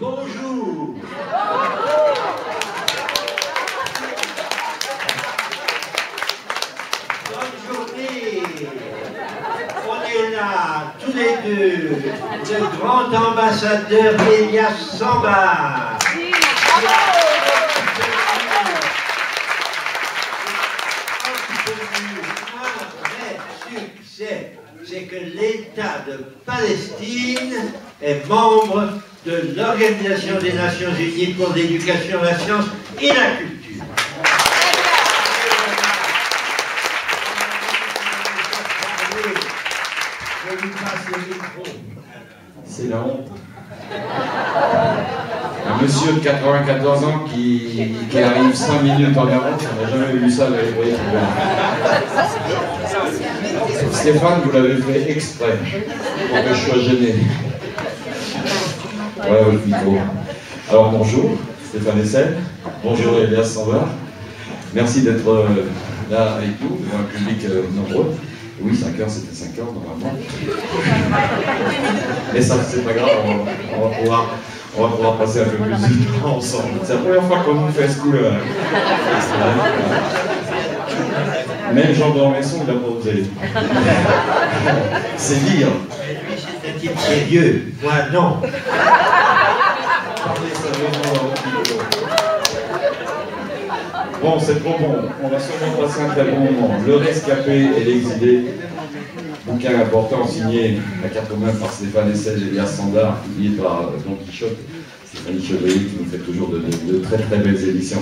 Bonjour. Bonne journée. On est là, tous les deux, le grand ambassadeur Elias Samba. C'est que l'État de Palestine est membre de l'Organisation des Nations Unies pour l'éducation, la science et la culture. Je lui passe le micro. C'est la honte. Un monsieur de 94 ans qui arrive 5 minutes en avance, on n'a jamais vu ça avec les Stéphane, vous l'avez fait exprès pour que je sois gêné. Ouais, votre micro. Alors bonjour, Stéphane Essel. Bonjour Elias Samba. Merci d'être là avec nous, devant un public nombreux. Oui, 5 heures, c'était 5 heures normalement. Mais ça, c'est pas grave, on va pouvoir passer un peu plus de temps ensemble. C'est la première fois qu'on nous fait ce coup-là. Même Jean d'Ormesson, il a pas osé. C'est dire. Lui, c'est un type sérieux. Moi, non. Bon, c'est trop bon. On va sûrement passer un très bon moment. Le rescapé et l'exilé. Bouquin important signé à 80 par Stéphane Essel et Elias Samba, publié par Don Quichotte. Stéphanie Chevalier qui nous fait toujours de très très belles éditions.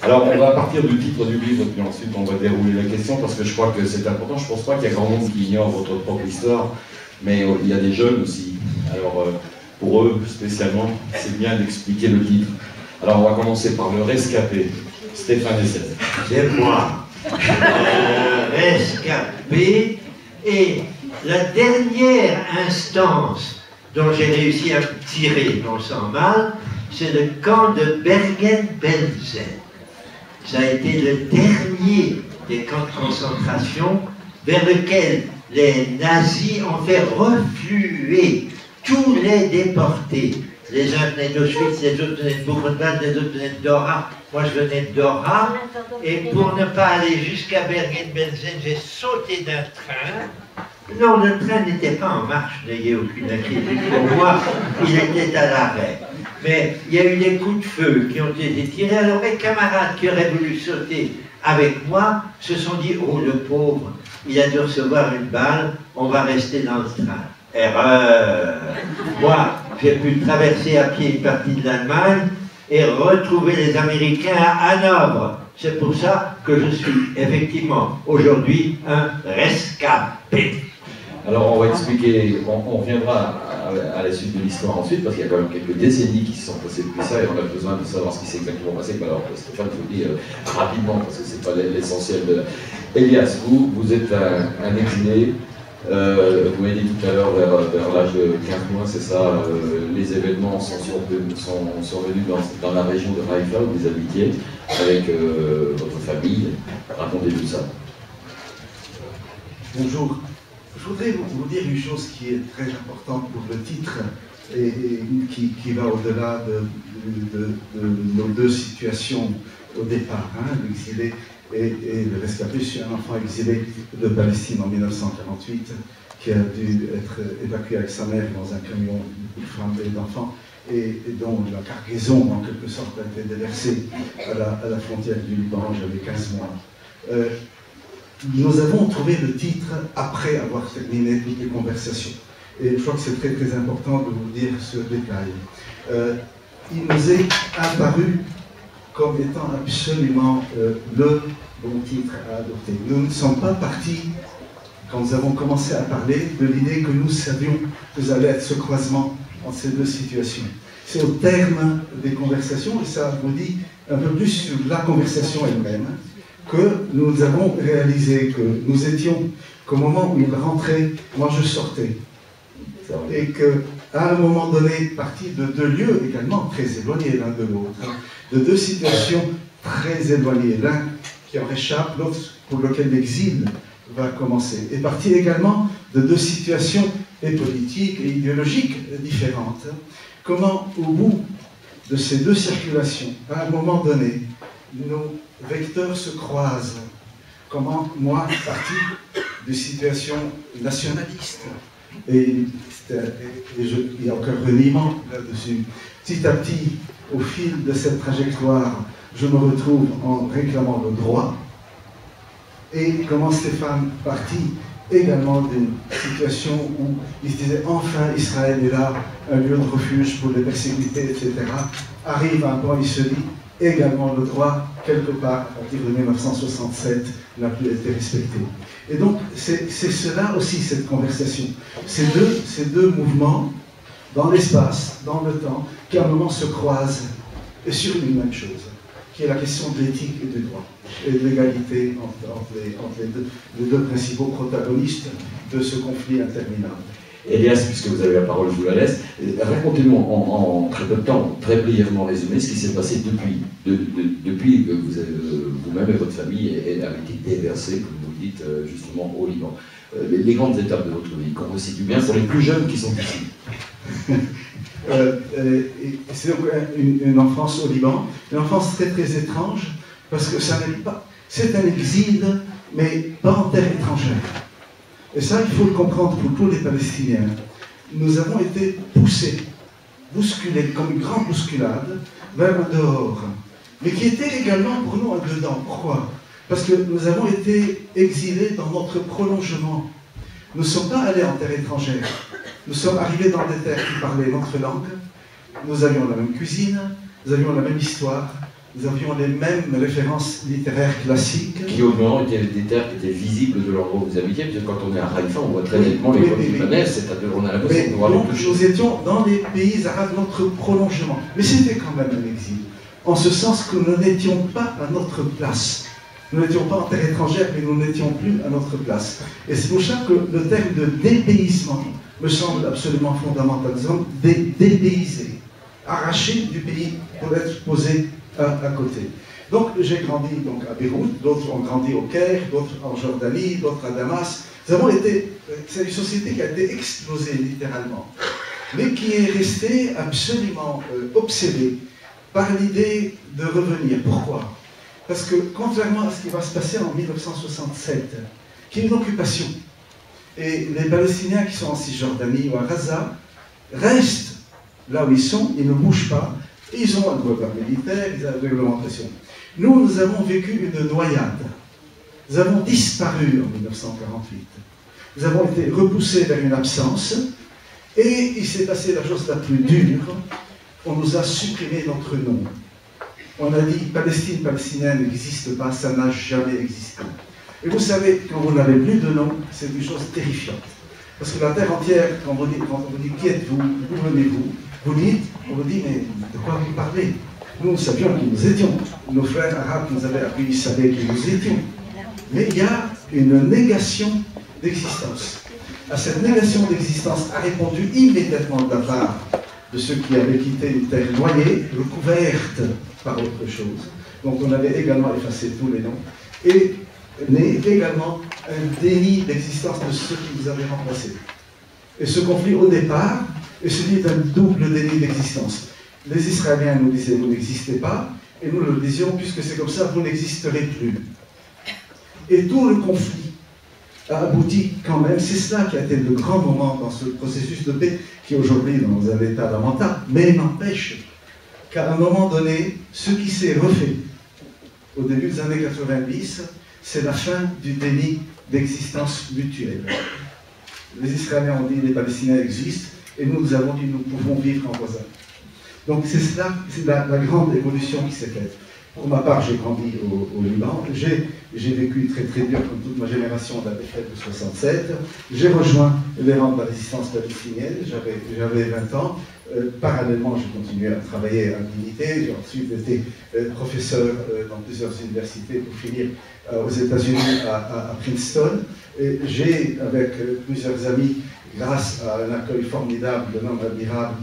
Alors, on va partir du titre du livre, puis ensuite on va dérouler la question, parce que je crois que c'est important. Je ne pense pas qu'il y a grand monde qui ignore votre propre histoire, mais il y a des jeunes aussi. Alors, pour eux, spécialement, c'est bien d'expliquer le titre. Alors, on va commencer par le rescapé, Stéphane Essel. C'est moi. Rescapé et la dernière instance dont j'ai réussi à tirer, non sans mal, c'est le camp de Bergen-Belsen. Ça a été le dernier des camps de concentration vers lequel les nazis ont fait refluer tous les déportés. Les uns venaient d'Auschwitz, les autres venaient de Buchenwald, les autres venaient de Dora. Moi, je venais de Dora. Et pour ne pas aller jusqu'à Bergen-Belsen, j'ai sauté d'un train. Non, le train n'était pas en marche, n'ayez aucune inquiétude pour moi, il était à l'arrêt. Mais il y a eu des coups de feu qui ont été tirés, alors mes camarades qui auraient voulu sauter avec moi se sont dit, oh le pauvre, il a dû recevoir une balle, on va rester dans le train. Erreur. Moi, j'ai pu traverser à pied une partie de l'Allemagne et retrouver les Américains à Hanovre. C'est pour ça que je suis effectivement aujourd'hui un rescapé. Alors on va expliquer, on reviendra à la suite de l'histoire ensuite, parce qu'il y a quand même quelques décennies qui se sont passées depuis ça, et on a besoin de savoir ce qui s'est exactement passé. Alors Stéphane, je vous le dis rapidement, parce que c'est pas l'essentiel de... Elias, vous êtes un exilé, vous m'avez dit tout à l'heure, vers l'âge de 15 mois, c'est ça, les événements sont survenus dans la région de Haïfa, où vous habitiez, avec votre famille. Racontez-nous ça. Bonjour. Je voudrais vous dire une chose qui est très importante pour le titre et qui va au-delà de nos deux situations au départ, hein, l'exilé et le rescapé. Je suis un enfant exilé de Palestine en 1948 qui a dû être évacué avec sa mère dans un camion de femmes et d'enfants et dont la cargaison en quelque sorte a été déversée à la frontière du Liban. J'avais 15 mois. Nous avons trouvé le titre après avoir terminé toutes les conversations. Et je crois que c'est très très important de vous dire ce détail. Il nous est apparu comme étant absolument le bon titre à adopter. Nous ne sommes pas partis, quand nous avons commencé à parler, de l'idée que nous savions que ça allait être ce croisement entre ces deux situations. C'est au terme des conversations, et ça vous dit un peu plus sur la conversation elle-même, que nous avons réalisé que nous étions, qu'au moment où il rentrait, moi je sortais. Et qu'à un moment donné, parti de deux lieux également très éloignés l'un de l'autre, de deux situations très éloignées, l'un qui en réchappe, l'autre pour lequel l'exil va commencer, et parti également de deux situations et politiques et idéologiques différentes, comment au bout de ces deux circulations, à un moment donné, nos vecteurs se croisent. Comment moi, parti de situation nationaliste, et il y a aucun reniement là-dessus, petit à petit, au fil de cette trajectoire, je me retrouve en réclamant le droit, et comment Stéphane, parti également d'une situation où il se disait enfin Israël est là, un lieu de refuge pour les persécutés, etc., arrive à un point où il se dit également le droit, quelque part, à partir de 1967, n'a plus été respecté. Et donc, c'est cela aussi, cette conversation. Ces deux mouvements, dans l'espace, dans le temps, qui à un moment se croisent et sur une même chose, qui est la question de l'éthique et du droit, et de l'égalité entre les deux principaux protagonistes de ce conflit interminable. Elias, puisque vous avez la parole, je vous la laisse. Racontez-nous en très peu de temps, très brièvement résumé, ce qui s'est passé depuis que vous vous-même et votre famille avez été déversés, comme vous le dites, justement au Liban. Les grandes étapes de votre vie, qu'on resitue bien pour les plus jeunes qui sont ici. C'est une enfance au Liban, une enfance très très étrange, parce que ça n'est pas. C'est un exil, mais pas en terre étrangère. Et ça, il faut le comprendre pour tous les Palestiniens. Nous avons été poussés, bousculés, comme une grande bousculade, vers un dehors, mais qui était également pour nous un dedans. Pourquoi? Parce que nous avons été exilés dans notre prolongement. Nous ne sommes pas allés en terre étrangère. Nous sommes arrivés dans des terres qui parlaient notre langue. Nous avions la même cuisine, nous avions la même histoire, nous avions les mêmes références littéraires classiques. Qui au nord étaient des terres qui étaient visibles de l'endroit où vous habitiez, parce que quand on est à Haïfa, on voit très nettement les côtes libanaises, c'est-à-dire on a l'impression de voir les toucher. Nous étions dans les pays arabes, notre prolongement. Mais c'était quand même un exil, en ce sens que nous n'étions pas à notre place. Nous n'étions pas en terre étrangère, mais nous n'étions plus à notre place. Et c'est pour ça que le terme de dépaysement me semble absolument fondamental. Nous sommes dépaysés, arrachés du pays pour être posés à côté. Donc j'ai grandi donc, à Beyrouth, d'autres ont grandi au Caire, d'autres en Jordanie, d'autres à Damas. C'est une société qui a été explosée littéralement, mais qui est restée absolument obsédée par l'idée de revenir. Pourquoi? Parce que contrairement à ce qui va se passer en 1967, qui est une occupation, et les Palestiniens qui sont en Cisjordanie ou à Gaza restent là où ils sont, ils ne bougent pas, et ils ont un droit militaire, ils ont une réglementation. Nous, nous avons vécu une noyade. Nous avons disparu en 1948. Nous avons été repoussés vers une absence, et il s'est passé la chose la plus dure, on nous a supprimé notre nom. On a dit Palestine, Palestinienne n'existe pas, ça n'a jamais existé. Et vous savez, quand vous n'avez plus de nom, c'est une chose terrifiante. Parce que la terre entière, quand on vous dit qui êtes-vous, d'où venez-vous, vous dites, on vous dit mais de quoi vous parlez? Nous savions qui nous étions. Nos frères arabes qui nous avaient appris, ils savaient qui nous étions. Mais il y a une négation d'existence. À cette négation d'existence a répondu immédiatement de la part de ceux qui avaient quitté une terre noyée, recouverte par autre chose. Donc on avait également effacé tous les noms. Et né également un déni d'existence de ceux qui nous avaient remplacés. Et ce conflit au départ est celui d'un double déni d'existence. Les Israéliens nous disaient vous n'existez pas, et nous le disions puisque c'est comme ça vous n'existerez plus. Et tout le conflit a abouti quand même, c'est cela qui a été le grand moment dans ce processus de paix qui est aujourd'hui dans un état lamentable, mais n'empêche qu'à un moment donné, ce qui s'est refait au début des années 90, c'est la fin du déni d'existence mutuelle. Les Israéliens ont dit les Palestiniens existent, et nous avons dit nous pouvons vivre en voisins. Donc c'est cela, c'est la grande évolution qui s'est faite. Pour ma part, j'ai grandi au Liban, j'ai vécu très très dur comme toute ma génération de la défaite de 67. J'ai rejoint les rangs de la résistance palestinienne, j'avais 20 ans. Parallèlement, j'ai continué à travailler à l'unité, j'ai ensuite été professeur dans plusieurs universités pour finir aux États-Unis à Princeton. J'ai, avec plusieurs amis, grâce à un accueil formidable d'un homme admirable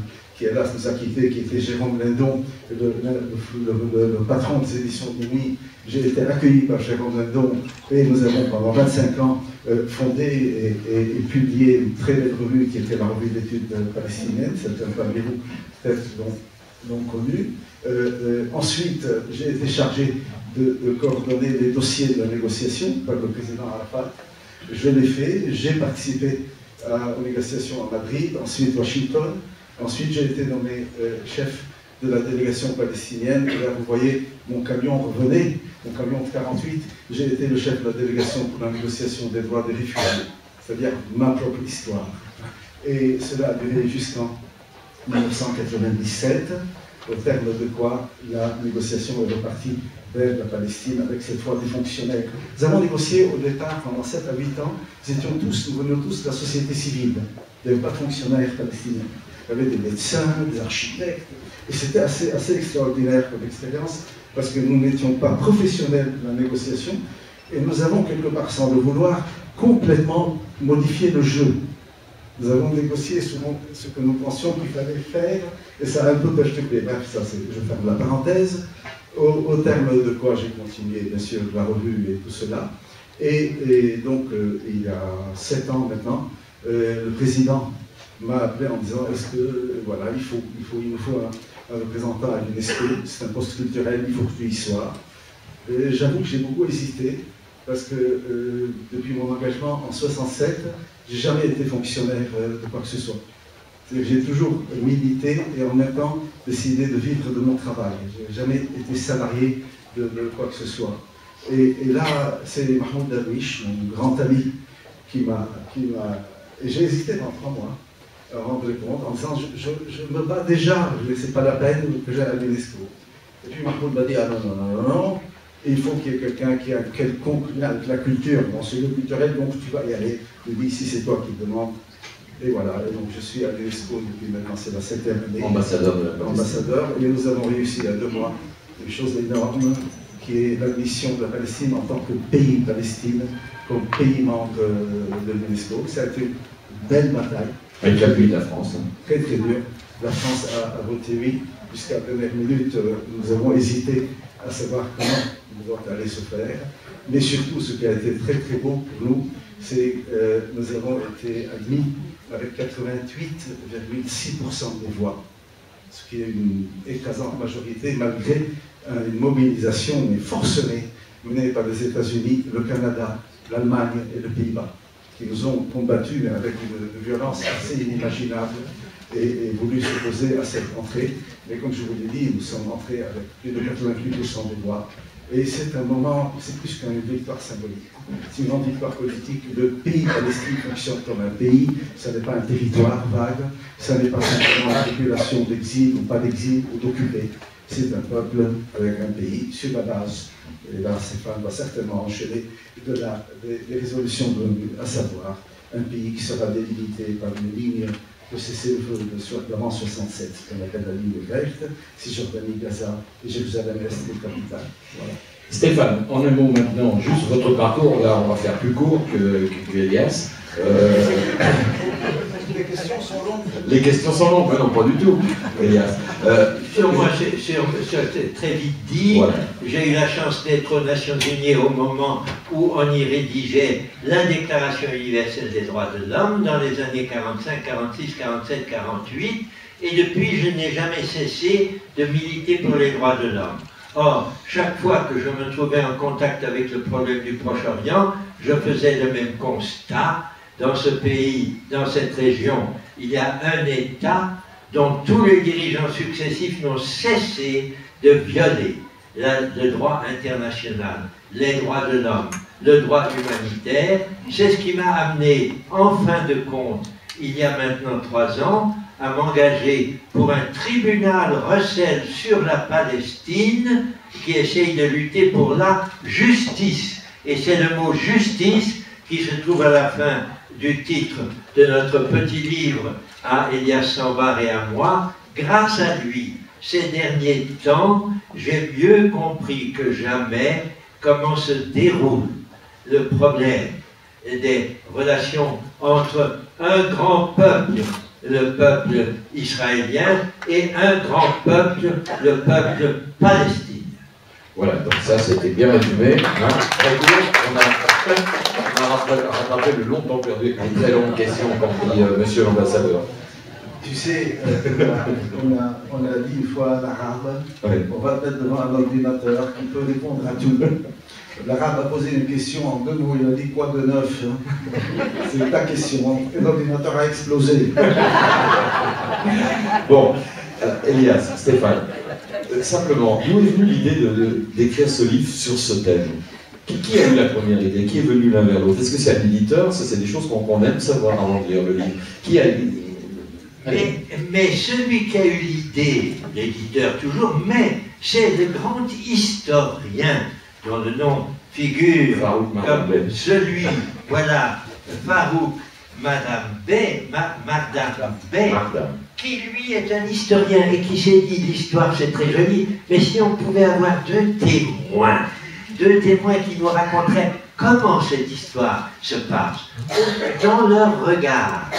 qui hélas nous a quittés, qui était Jérôme Lindon, le patron des éditions de nuit. J'ai été accueilli par Jérôme Lindon et nous avons pendant 25 ans fondé et publié une très belle revue qui était la revue d'études palestiniennes, certains parmi vous peut-être l'ont connue. Ensuite, j'ai été chargé de coordonner les dossiers de la négociation par le président Arafat. Je l'ai fait, j'ai participé aux négociations à Madrid, ensuite Washington. Ensuite, j'ai été nommé chef de la délégation palestinienne. Et là, vous voyez, mon camion revenait, mon camion de 48. J'ai été le chef de la délégation pour la négociation des droits des réfugiés, c'est-à-dire ma propre histoire. Et cela a duré jusqu'en 1997, au terme de quoi la négociation est repartie vers la Palestine, avec cette fois des fonctionnaires. Nous avons négocié au départ, pendant 7 à 8 ans, nous venions tous de la société civile. Il n'y avait pas de fonctionnaires palestiniens. Il y avait des médecins, des architectes, et c'était assez extraordinaire comme expérience, parce que nous n'étions pas professionnels de la négociation, et nous avons quelque part, sans le vouloir, complètement modifié le jeu. Nous avons négocié selon ce que nous pensions qu'il fallait faire, et ça a un peu perturbé. Bref, ça, je ferme la parenthèse. Au terme de quoi j'ai continué, bien sûr, la revue et tout cela. Et donc, il y a 7 ans maintenant, le président m'a appelé en disant est-ce que, voilà, il nous faut un représentant à l'UNESCO, c'est un poste culturel, il faut que tu y sois. J'avoue que j'ai beaucoup hésité, parce que depuis mon engagement en 1967, j'ai jamais été fonctionnaire de quoi que ce soit. J'ai toujours milité et en même temps décidé de vivre de mon travail. Je n'ai jamais été salarié de quoi que ce soit. Et là, c'est Mahmoud Darwish, mon grand ami, qui m'a... Et j'ai hésité pendant 3 mois avant de répondre, en disant je me bats déjà, c'est pas la peine que j'aille à l'UNESCO. Et puis Mahmoud m'a dit ah non, il faut qu'il y ait quelqu'un qui a quelconque lien avec la culture. Bon, c'est le culturel, donc tu vas y aller. Je lui dis si c'est toi qui le demande. Et voilà, et donc je suis à l'UNESCO depuis maintenant, c'est la 7e année. Ambassadeur de la Palestine. Ambassadeur, et nous avons réussi il y a 2 mois une chose énorme, qui est l'admission de la Palestine en tant que pays Palestine, comme pays membre de l'UNESCO. Ça a été une belle bataille. Avec l'appui de la France. Très très dur. La France a voté oui. Jusqu'à la dernière minute, nous avons hésité à savoir comment le vote allait se faire. Mais surtout, ce qui a été très très beau pour nous, c'est que nous avons été admis avec 88,6% des voix, ce qui est une écrasante majorité, malgré une mobilisation mais forcenée menée par les États-Unis, le Canada, l'Allemagne et les Pays-Bas, qui nous ont combattus avec une violence assez inimaginable et voulu s'opposer à cette entrée. Mais comme je vous l'ai dit, nous sommes entrés avec plus de 88% des voix. Et c'est un moment, c'est plus qu'une victoire symbolique. C'est une grande victoire politique. Le pays Palestine fonctionne comme un pays. Ça n'est pas un territoire vague. Ça n'est pas simplement une population d'exil ou pas d'exil ou d'occupé. C'est un peuple avec un pays sur la base. Et là, Stéphane va certainement enchaîner des résolutions de l'ONU, à savoir un pays qui sera délimité par une ligne de cessez-le-feu d'avant 67, qu'on appelle la ligne verte, Cisjordanie, Gaza et Jérusalem-Est et capitale. Voilà. Stéphane, en un mot maintenant, juste votre parcours, là on va faire plus court que Elias. Les questions sont longues. Les questions sont longues, mais non, pas du tout, Elias. Sur moi, c'est très vite dit. Voilà. J'ai eu la chance d'être aux Nations Unies au moment où on y rédigeait la Déclaration universelle des droits de l'homme dans les années 45, 46, 47, 48. Et depuis, je n'ai jamais cessé de militer pour les droits de l'homme. Or, chaque fois que je me trouvais en contact avec le problème du Proche-Orient, je faisais le même constat. Dans ce pays, dans cette région, il y a un État dont tous les dirigeants successifs n'ont cessé de violer le droit international, les droits de l'homme, le droit humanitaire. C'est ce qui m'a amené, en fin de compte, il y a maintenant 3 ans, à m'engager pour un tribunal recel sur la Palestine qui essaye de lutter pour la justice. Et c'est le mot justice qui se trouve à la fin du titre de notre petit livre à Elias Sambar et à moi. Grâce à lui, ces derniers temps, j'ai mieux compris que jamais comment se déroule le problème des relations entre un grand peuple le peuple israélien, et un grand peuple, le peuple palestinien. Voilà, donc ça c'était bien résumé. Hein. Très court, on a rattrapé le longtemps perdu avec une très longue question, comme dit monsieur l'ambassadeur. Tu sais, on a dit une fois à l'arabe, Oui. on va te mettre devant un ordinateur qui peut répondre à tout. L'arabe a posé une question en 2 mots, il a dit quoi de neuf, hein? C'est ta question, et l'ordinateur a explosé. Bon, Elias, Stéphane, simplement, d'où est venue l'idée d'écrire ce livre sur ce thème? Qui a eu la première idée? Qui est venu l'un vers l'autre? Est-ce que c'est un éditeur? Ça, c'est des choses qu'on aime savoir avant de lire le livre. Qui a eu... Mais celui qui a eu l'idée, l'éditeur toujours, mais c'est le grand historien dont le nom figure Farouk comme Madame celui, voilà, Farouk Madame Bey, qui lui est un historien et qui s'est dit l'histoire c'est très joli, mais si on pouvait avoir deux témoins qui nous raconteraient comment cette histoire se passe, dans leur regard.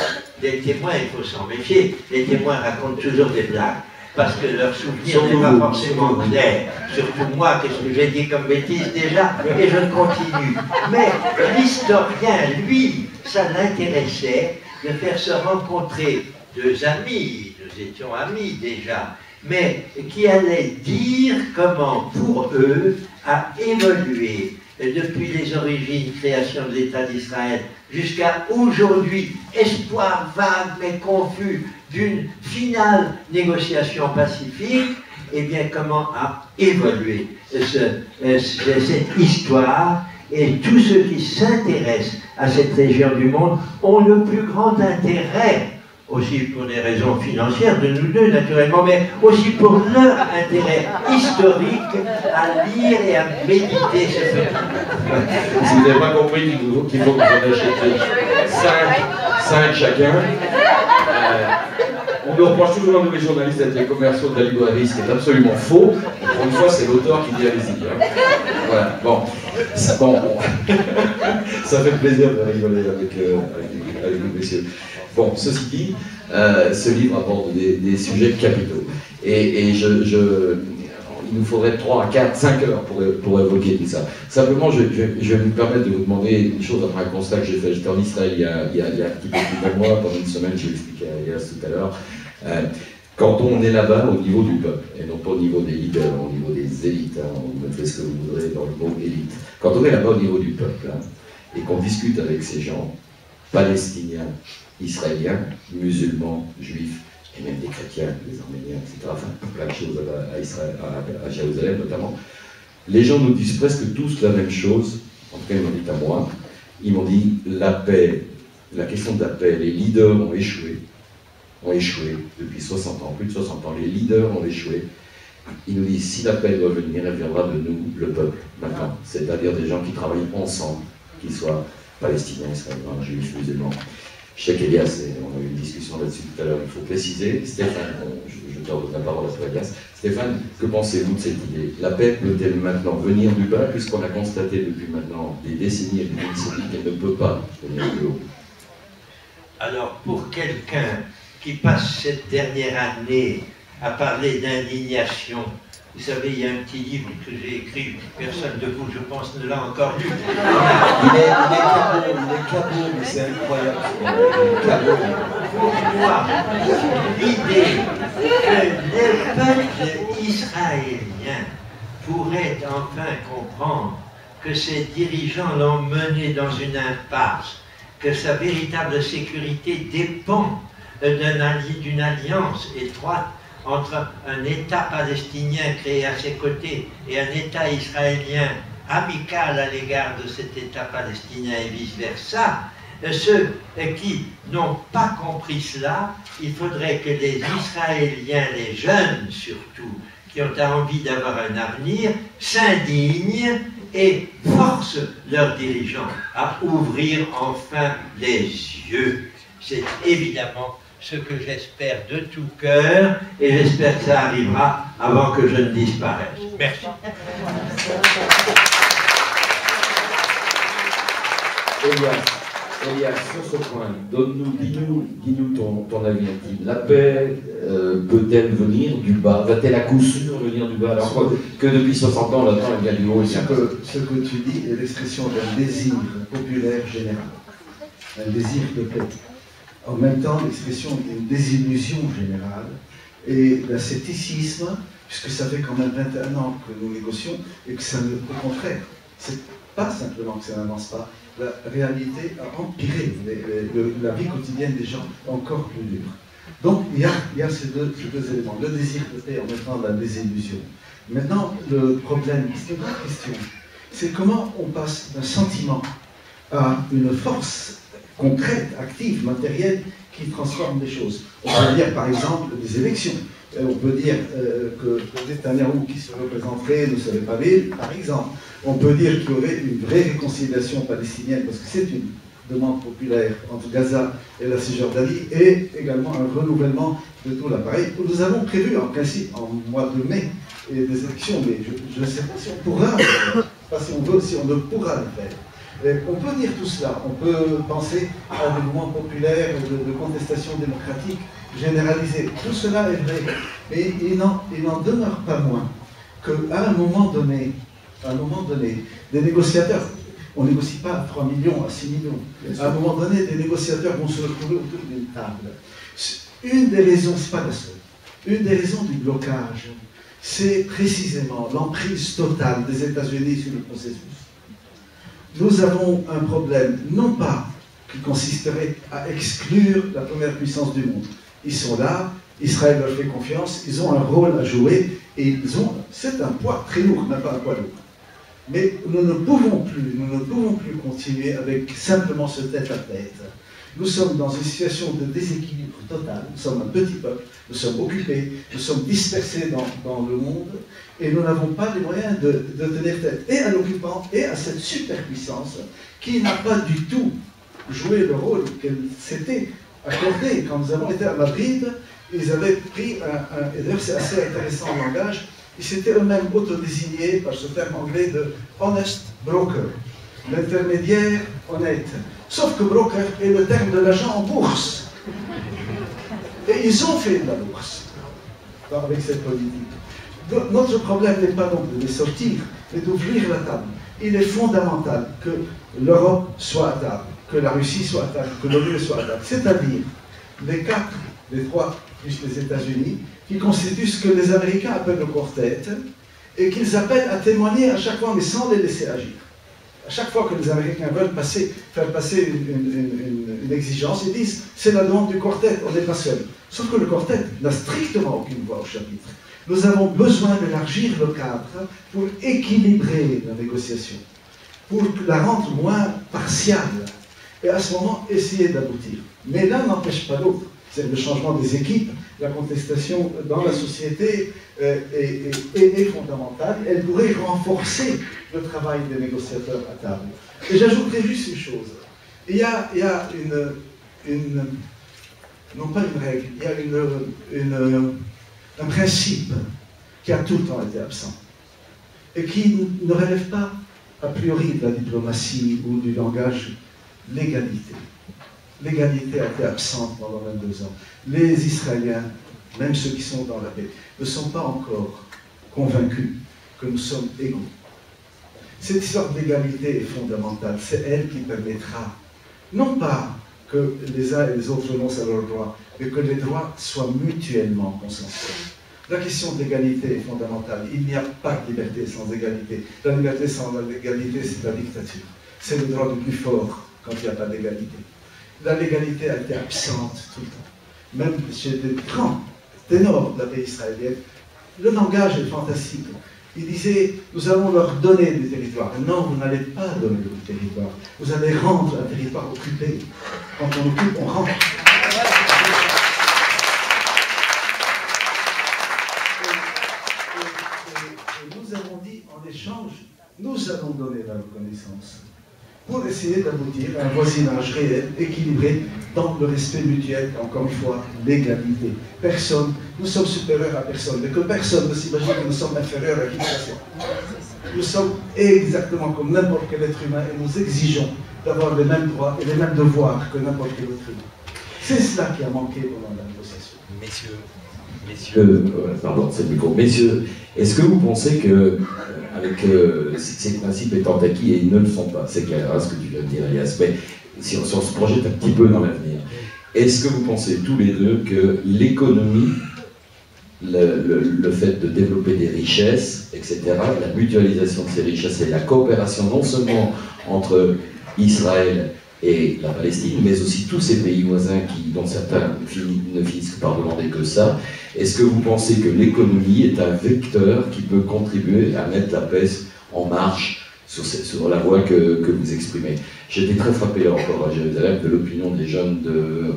Les témoins, il faut s'en méfier, les témoins racontent toujours des blagues, parce que leur souvenir n'est pas forcément clair. Surtout moi, qu'est-ce que j'ai dit comme bêtise déjà, et je continue. Mais l'historien, lui, ça l'intéressait de faire se rencontrer deux amis, nous étions amis déjà, mais qui allaient dire comment, pour eux, a évolué depuis les origines, création de l'État d'Israël, jusqu'à aujourd'hui, espoir vague mais confus d'une finale négociation pacifique, et bien comment a évolué cette histoire, et tous ceux qui s'intéressent à cette région du monde ont le plus grand intérêt, aussi pour des raisons financières de nous deux naturellement, mais aussi pour leur intérêt historique à lire et à méditer ce petit. Si vous n'avez pas compris qu'il faut que vous en achetiez 5 chacun. On nous reproche toujours à nous les journalistes d'être les commerciaux de la librairie, ce qui est absolument faux. Pour une fois, c'est l'auteur qui dit allez-y. Hein. Voilà, bon. Ça fait plaisir de rigoler avec vous, messieurs. Bon, ceci dit, ce livre aborde des sujets capitaux. Et il nous faudrait 3, 4, 5 heures pour évoquer tout ça. Simplement, je vais me permettre de vous demander une chose après un constat que j'ai fait. J'étais en Israël il y a un petit peu plus d'un mois, pendant une semaine, je l'ai expliqué à Elias tout à l'heure. Quand on est là-bas au niveau du peuple, et non pas au niveau des leaders, au niveau des élites, hein, on me fait ce que vous voudrez dans le mot élite. Quand on est là-bas au niveau du peuple, hein, et qu'on discute avec ces gens, palestiniens, israéliens, musulmans, juifs, et même des chrétiens, des arméniens, etc., enfin plein de choses à Israël, à Jérusalem notamment, les gens nous disent presque tous la même chose, en tout cas ils m'ont dit à moi, ils m'ont dit la paix, la question de la paix, les leaders ont échoué depuis 60 ans, plus de 60 ans, les leaders ont échoué. Ils nous disent si la paix doit venir, elle viendra de nous, le peuple, maintenant, c'est-à-dire des gens qui travaillent ensemble, qu'ils soient palestiniens, israéliens, juifs, musulmans. Je sais qu'Elias, on a eu une discussion là-dessus tout à l'heure, il faut préciser. Stéphane, je te redonne la parole à toi, Elias. Stéphane, que pensez-vous de cette idée? La paix peut-elle maintenant venir du bas, puisqu'on a constaté depuis maintenant des décennies et des décennies qu'elle ne peut pas venir du haut? Alors, pour quelqu'un qui passe cette dernière année à parler d'indignation, vous savez, il y a un petit livre que j'ai écrit, personne de vous, je pense, ne l'a encore lu. Il est cabot, mais c'est incroyable. Pour moi, l'idée que le peuple israélien pourrait enfin comprendre que ses dirigeants l'ont mené dans une impasse, que sa véritable sécurité dépend d'une alliance étroite entre un État palestinien créé à ses côtés et un État israélien amical à l'égard de cet État palestinien et vice-versa, ceux qui n'ont pas compris cela, il faudrait que les Israéliens, les jeunes surtout, qui ont envie d'avoir un avenir, s'indignent et forcent leurs dirigeants à ouvrir enfin les yeux. C'est évidemment ce que j'espère de tout cœur, et j'espère que ça arrivera avant que je ne disparaisse. Merci. Elias, Elias, sur ce point, dis-nous ton avis intime. La paix peut-elle venir du bas? Va-t-elle à coup sûr venir du bas? Alors que depuis 60 ans, là-dedans, elle vient du haut. Ce que tu dis est l'expression d'un désir populaire général, un désir de paix. En même temps, l'expression d'une désillusion générale et d'un scepticisme, puisque ça fait quand même 21 ans que nous négocions et que ça ne, au contraire, c'est pas simplement que ça n'avance pas, la réalité a empiré, la vie quotidienne des gens est encore plus dure. Donc il y a ces deux éléments, le désir de paix en même temps la désillusion. Maintenant, le problème, c'est une vraie question, c'est comment on passe d'un sentiment à une force concrète, active, matérielle, qui transforme les choses. On peut dire par exemple des élections. On peut dire que Netanyahou qui se représenterait ne serait pas ville, par exemple. On peut dire qu'il y aurait une vraie réconciliation palestinienne, parce que c'est une demande populaire entre Gaza et la Cisjordanie, et également un renouvellement de tout l'appareil. Nous avons prévu en principe en mois de mai des élections, mais je ne sais pas si on pourra, pas si on veut, si on ne pourra le faire. On peut dire tout cela, on peut penser à des mouvements populaires de contestation démocratique généralisée. Tout cela est vrai, mais il n'en demeure pas moins qu'à un moment donné, des négociateurs, on ne négocie pas à 3 millions, à 6 millions, à un moment donné, des négociateurs vont se retrouver autour d'une table. Une des raisons, c'est pas la seule, une des raisons du blocage, c'est précisément l'emprise totale des États-Unis sur le processus. Nous avons un problème, non pas qui consisterait à exclure la première puissance du monde. Ils sont là, Israël leur fait confiance, ils ont un rôle à jouer, et c'est un poids très lourd, même pas un poids lourd. Mais nous ne pouvons plus continuer avec simplement ce tête-à-tête. Nous sommes dans une situation de déséquilibre total, nous sommes un petit peuple, nous sommes occupés, nous sommes dispersés dans le monde, et nous n'avons pas les moyens de tenir tête et à l'occupant et à cette superpuissance qui n'a pas du tout joué le rôle qu'elle s'était accordé. Quand nous avons été à Madrid, ils avaient pris et d'ailleurs c'est assez intéressant en langage, ils s'étaient eux-mêmes autodésignés par ce terme anglais de honest broker, l'intermédiaire honnête. Sauf que broker est le terme de l'agent en bourse. Et ils ont fait de la bourse avec cette politique. Notre problème n'est pas donc de les sortir, mais d'ouvrir la table. Il est fondamental que l'Europe soit à table, que la Russie soit à table, que l'ONU soit à table. C'est-à-dire les trois plus les États-Unis, qui constituent ce que les Américains appellent le quartet, et qu'ils appellent à témoigner à chaque fois, mais sans les laisser agir. À chaque fois que les Américains veulent faire passer une exigence, ils disent c'est la demande du quartet, on n'est pas seul. Sauf que le quartet n'a strictement aucune voix au chapitre. Nous avons besoin d'élargir le cadre pour équilibrer la négociation, pour la rendre moins partiale, et à ce moment essayer d'aboutir. Mais l'un n'empêche pas l'autre. C'est le changement des équipes, la contestation dans la société est fondamentale. Elle pourrait renforcer le travail des négociateurs à table. Et j'ajouterai juste une chose. Il y a non pas une règle, il y a un principe qui a tout le temps été absent et qui ne relève pas a priori de la diplomatie ou du langage, l'égalité. L'égalité a été absente pendant 22 ans. Les Israéliens, même ceux qui sont dans la paix, ne sont pas encore convaincus que nous sommes égaux. Cette histoire d'égalité est fondamentale. C'est elle qui permettra, non pas que les uns et les autres renoncent à leurs droits, mais que les droits soient mutuellement consensuels. La question d'égalité est fondamentale. Il n'y a pas de liberté sans égalité. La liberté sans égalité, c'est la dictature. C'est le droit du plus fort quand il n'y a pas d'égalité. La légalité a été absente tout le temps. Même chez des grands ténors de la paix israélienne, le langage est fantastique. Il disait, nous allons leur donner des territoires. Non, vous n'allez pas donner des territoires. Vous allez rendre un territoire occupé. Quand on occupe, on rend. Et nous avons dit, en échange, nous allons donner la reconnaissance pour essayer d'aboutir à un voisinage réel, équilibré, dans le respect mutuel, encore une fois, l'égalité. Personne, nous sommes supérieurs à personne, mais que personne ne s'imagine que nous sommes inférieurs à qui que ce soit. Nous sommes exactement comme n'importe quel être humain et nous exigeons d'avoir les mêmes droits et les mêmes devoirs que n'importe quel autre humain. C'est cela qui a manqué pendant la négociation. Pardon, c'est le micro. Messieurs, est-ce que vous pensez que, ces principes étant acquis, et ils ne le sont pas, c'est clair, hein, ce que tu viens de dire, Elias, mais si on se projette un petit peu dans l'avenir, est-ce que vous pensez tous les deux que l'économie, le fait de développer des richesses, etc., la mutualisation de ces richesses et la coopération non seulement entre Israël et la Palestine, mais aussi tous ces pays voisins dont certains ne finissent par demander que ça, est-ce que vous pensez que l'économie est un vecteur qui peut contribuer à mettre la paix en marche sur la voie que vous exprimez? J'étais très frappé encore à Jérusalem de l'opinion des jeunes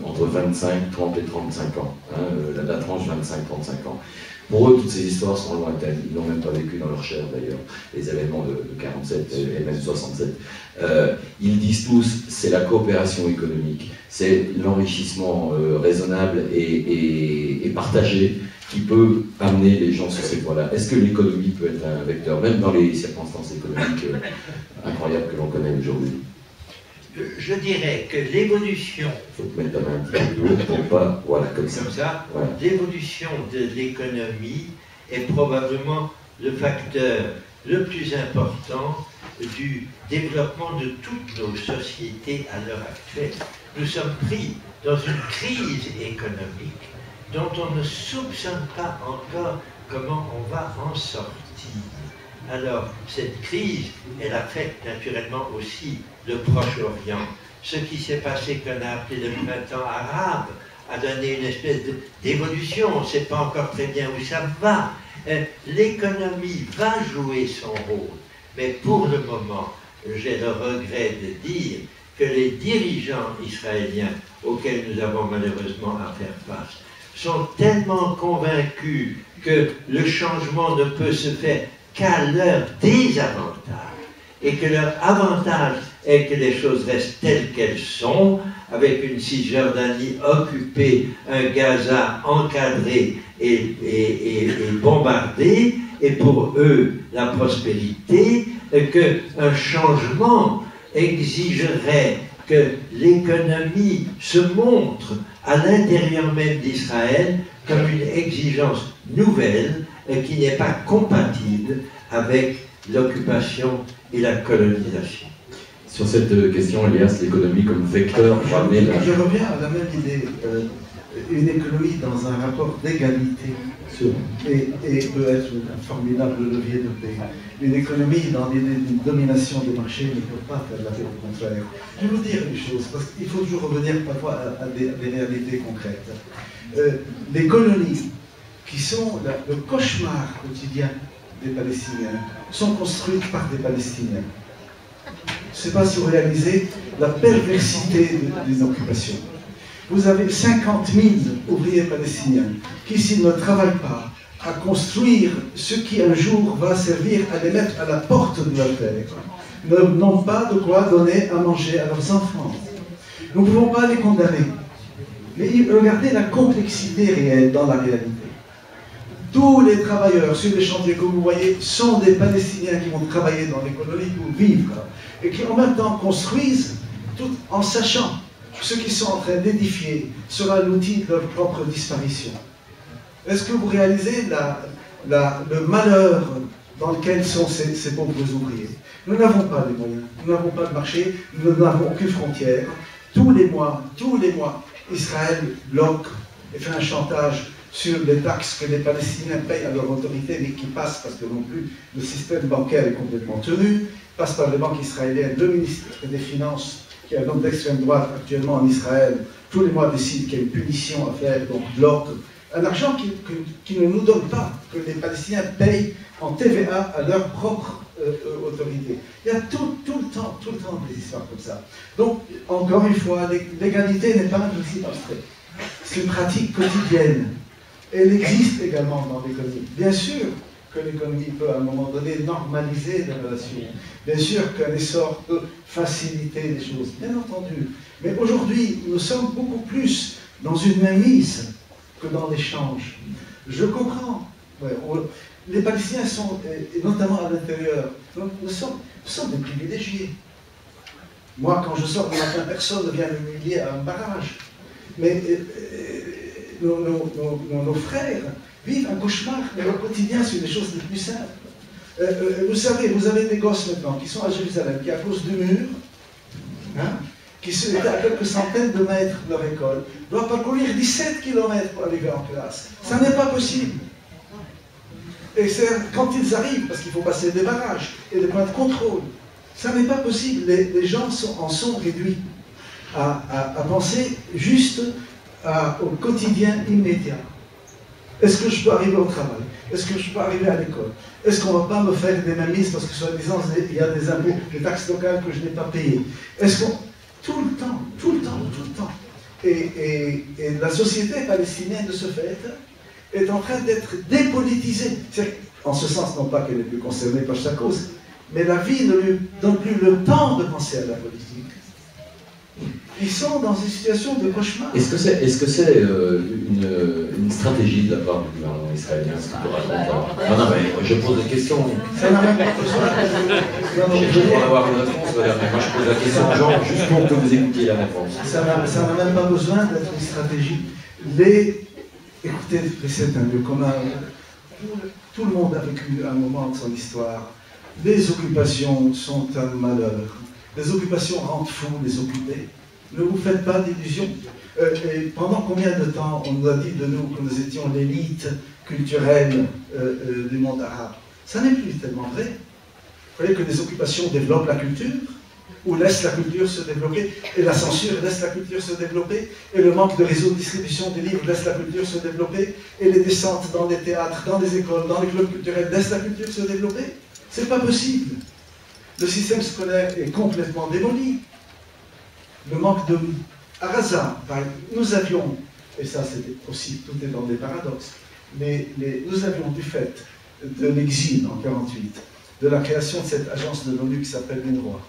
entre 25, 30 et 35 ans, hein, la tranche 25-35 ans. Pour eux, toutes ces histoires sont lointaines. Ils n'ont même pas vécu dans leur chair, d'ailleurs, les événements de 47 et même 67. Ils disent tous, c'est la coopération économique, c'est l'enrichissement raisonnable et partagé qui peut amener les gens sur ces voies-là. Est-ce que l'économie peut être un vecteur, même dans les circonstances économiques incroyables que l'on connaît aujourd'hui? Je dirais que l'évolution... Il faut mettre la main un petit peu pour pas... Voilà, comme ça. Voilà. L'évolution de l'économie est probablement le facteur le plus important du développement de toutes nos sociétés à l'heure actuelle. Nous sommes pris dans une crise économique dont on ne soupçonne pas encore comment on va en sortir. Alors, cette crise, elle affecte naturellement aussi le Proche-Orient. Ce qui s'est passé, qu'on a appelé le printemps arabe, a donné une espèce d'évolution. On ne sait pas encore très bien où ça va. L'économie va jouer son rôle. Mais pour le moment, j'ai le regret de dire que les dirigeants israéliens auxquels nous avons malheureusement à faire face sont tellement convaincus que le changement ne peut se faire qu'à leur désavantage, et que leur avantage est que les choses restent telles qu'elles sont, avec une Cisjordanie occupée, un Gaza encadré et bombardé, et pour eux la prospérité, qu'un changement exigerait que l'économie se montre à l'intérieur même d'Israël comme une exigence nouvelle qui n'est pas compatible avec l'occupation et la colonisation. Sur cette question, Elias, l'économie comme vecteur pour amener la... Je reviens à la même idée. Une économie dans un rapport d'égalité et peut être un formidable levier de paix. Une économie dans l'idée d'une domination des marchés ne peut pas faire la paix, au contraire. Je vais vous dire une chose, parce qu'il faut toujours revenir parfois à des réalités concrètes. Les colonies, qui sont le cauchemar quotidien des Palestiniens, sont construites par des Palestiniens. Je ne sais pas si vous réalisez la perversité des occupations. Vous avez 50 000 ouvriers palestiniens qui, s'ils ne travaillent pas à construire ce qui un jour va servir à les mettre à la porte de la terre, n'ont pas de quoi donner à manger à leurs enfants. Nous ne pouvons pas les condamner. Mais regardez la complexité réelle dans la réalité. Tous les travailleurs sur les chantiers que vous voyez sont des Palestiniens qui vont travailler dans les colonies pour vivre et qui en même temps construisent tout en sachant que ce qu'ils sont en train d'édifier sera l'outil de leur propre disparition. Est-ce que vous réalisez le malheur dans lequel sont ces pauvres ouvriers? Nous n'avons pas les moyens, nous n'avons pas de marché, nous n'avons aucune frontière. Tous les mois, Israël bloque et fait un chantage sur les taxes que les Palestiniens payent à leur autorité, mais qui passent, parce que non plus le système bancaire est complètement tenu, passe par les banques israéliennes. Le ministre des Finances, qui est un homme d'extrême droite actuellement en Israël, tous les mois décide qu'il y a une punition à faire, donc bloque un argent qui ne nous donne pas, que les Palestiniens payent en TVA à leur propre autorité. Il y a tout le temps des histoires comme ça. Donc, encore une fois, l'égalité n'est pas un principe abstrait. C'est une pratique quotidienne. Elle existe également dans l'économie. Bien sûr que l'économie peut à un moment donné normaliser les relations. Bien sûr qu'un essor peut faciliter les choses, bien entendu. Mais aujourd'hui, nous sommes beaucoup plus dans une mainmise que dans l'échange. Je comprends. Ouais, les Palestiniens sont, et notamment à l'intérieur, nous sommes des privilégiés. Moi, quand je sors le matin, personne ne vient m'humilier à un barrage. Mais nos frères vivent un cauchemar, mais au quotidien, c'est une chose de plus simple. Vous savez, vous avez des gosses maintenant qui sont à Jérusalem, qui à cause du mur, hein, qui sont à quelques centaines de mètres de leur école, doivent parcourir 17 km pour arriver en classe. Ça n'est pas possible. Et c'est quand ils arrivent, parce qu'il faut passer des barrages et des points de contrôle, ça n'est pas possible. Les gens en sont réduits à penser juste au quotidien immédiat. Est-ce que je peux arriver au travail? Est-ce que je peux arriver à l'école? Est-ce qu'on ne va pas me faire des mainmises parce que soi-disant il y a des impôts, des taxes locales que je n'ai pas payées? Est-ce qu'on... Tout le temps, tout le temps, tout le temps. Et la société palestinienne de ce fait est en train d'être dépolitisée. En ce sens, non pas qu'elle n'est plus concernée par sa cause, mais la vie ne lui donne plus le temps de penser à la politique. Ils sont dans une situation de cauchemar. Est-ce que c'est une stratégie de la part du gouvernement israélien, ce que tu racontes? Non, mais je pose des questions. Ça n'a même pas besoin. Je vais avoir une réponse, mais moi je pose la question aux gens juste pour que vous écoutiez la réponse. Ça n'a même pas besoin d'être une stratégie. Écoutez, c'est un lieu commun. Tout le monde a vécu un moment de son histoire. Les occupations sont un malheur. Les occupations rendent fous les occupés. Ne vous faites pas d'illusions. Et pendant combien de temps on nous a dit de nous que nous étions l'élite culturelle du monde arabe? Ça n'est plus tellement vrai. Vous voyez que les occupations développent la culture, ou laissent la culture se développer, et la censure laisse la culture se développer, et le manque de réseau de distribution des livres laisse la culture se développer, et les descentes dans les théâtres, dans les écoles, dans les clubs culturels laissent la culture se développer. C'est pas possible. Le système scolaire est complètement démoli. Le manque de... À Gaza, nous avions, et ça c'était aussi, tout est dans des paradoxes, mais nous avions du fait de l'exil en 1948, de la création de cette agence de l'ONU qui s'appelle l'UNRWA,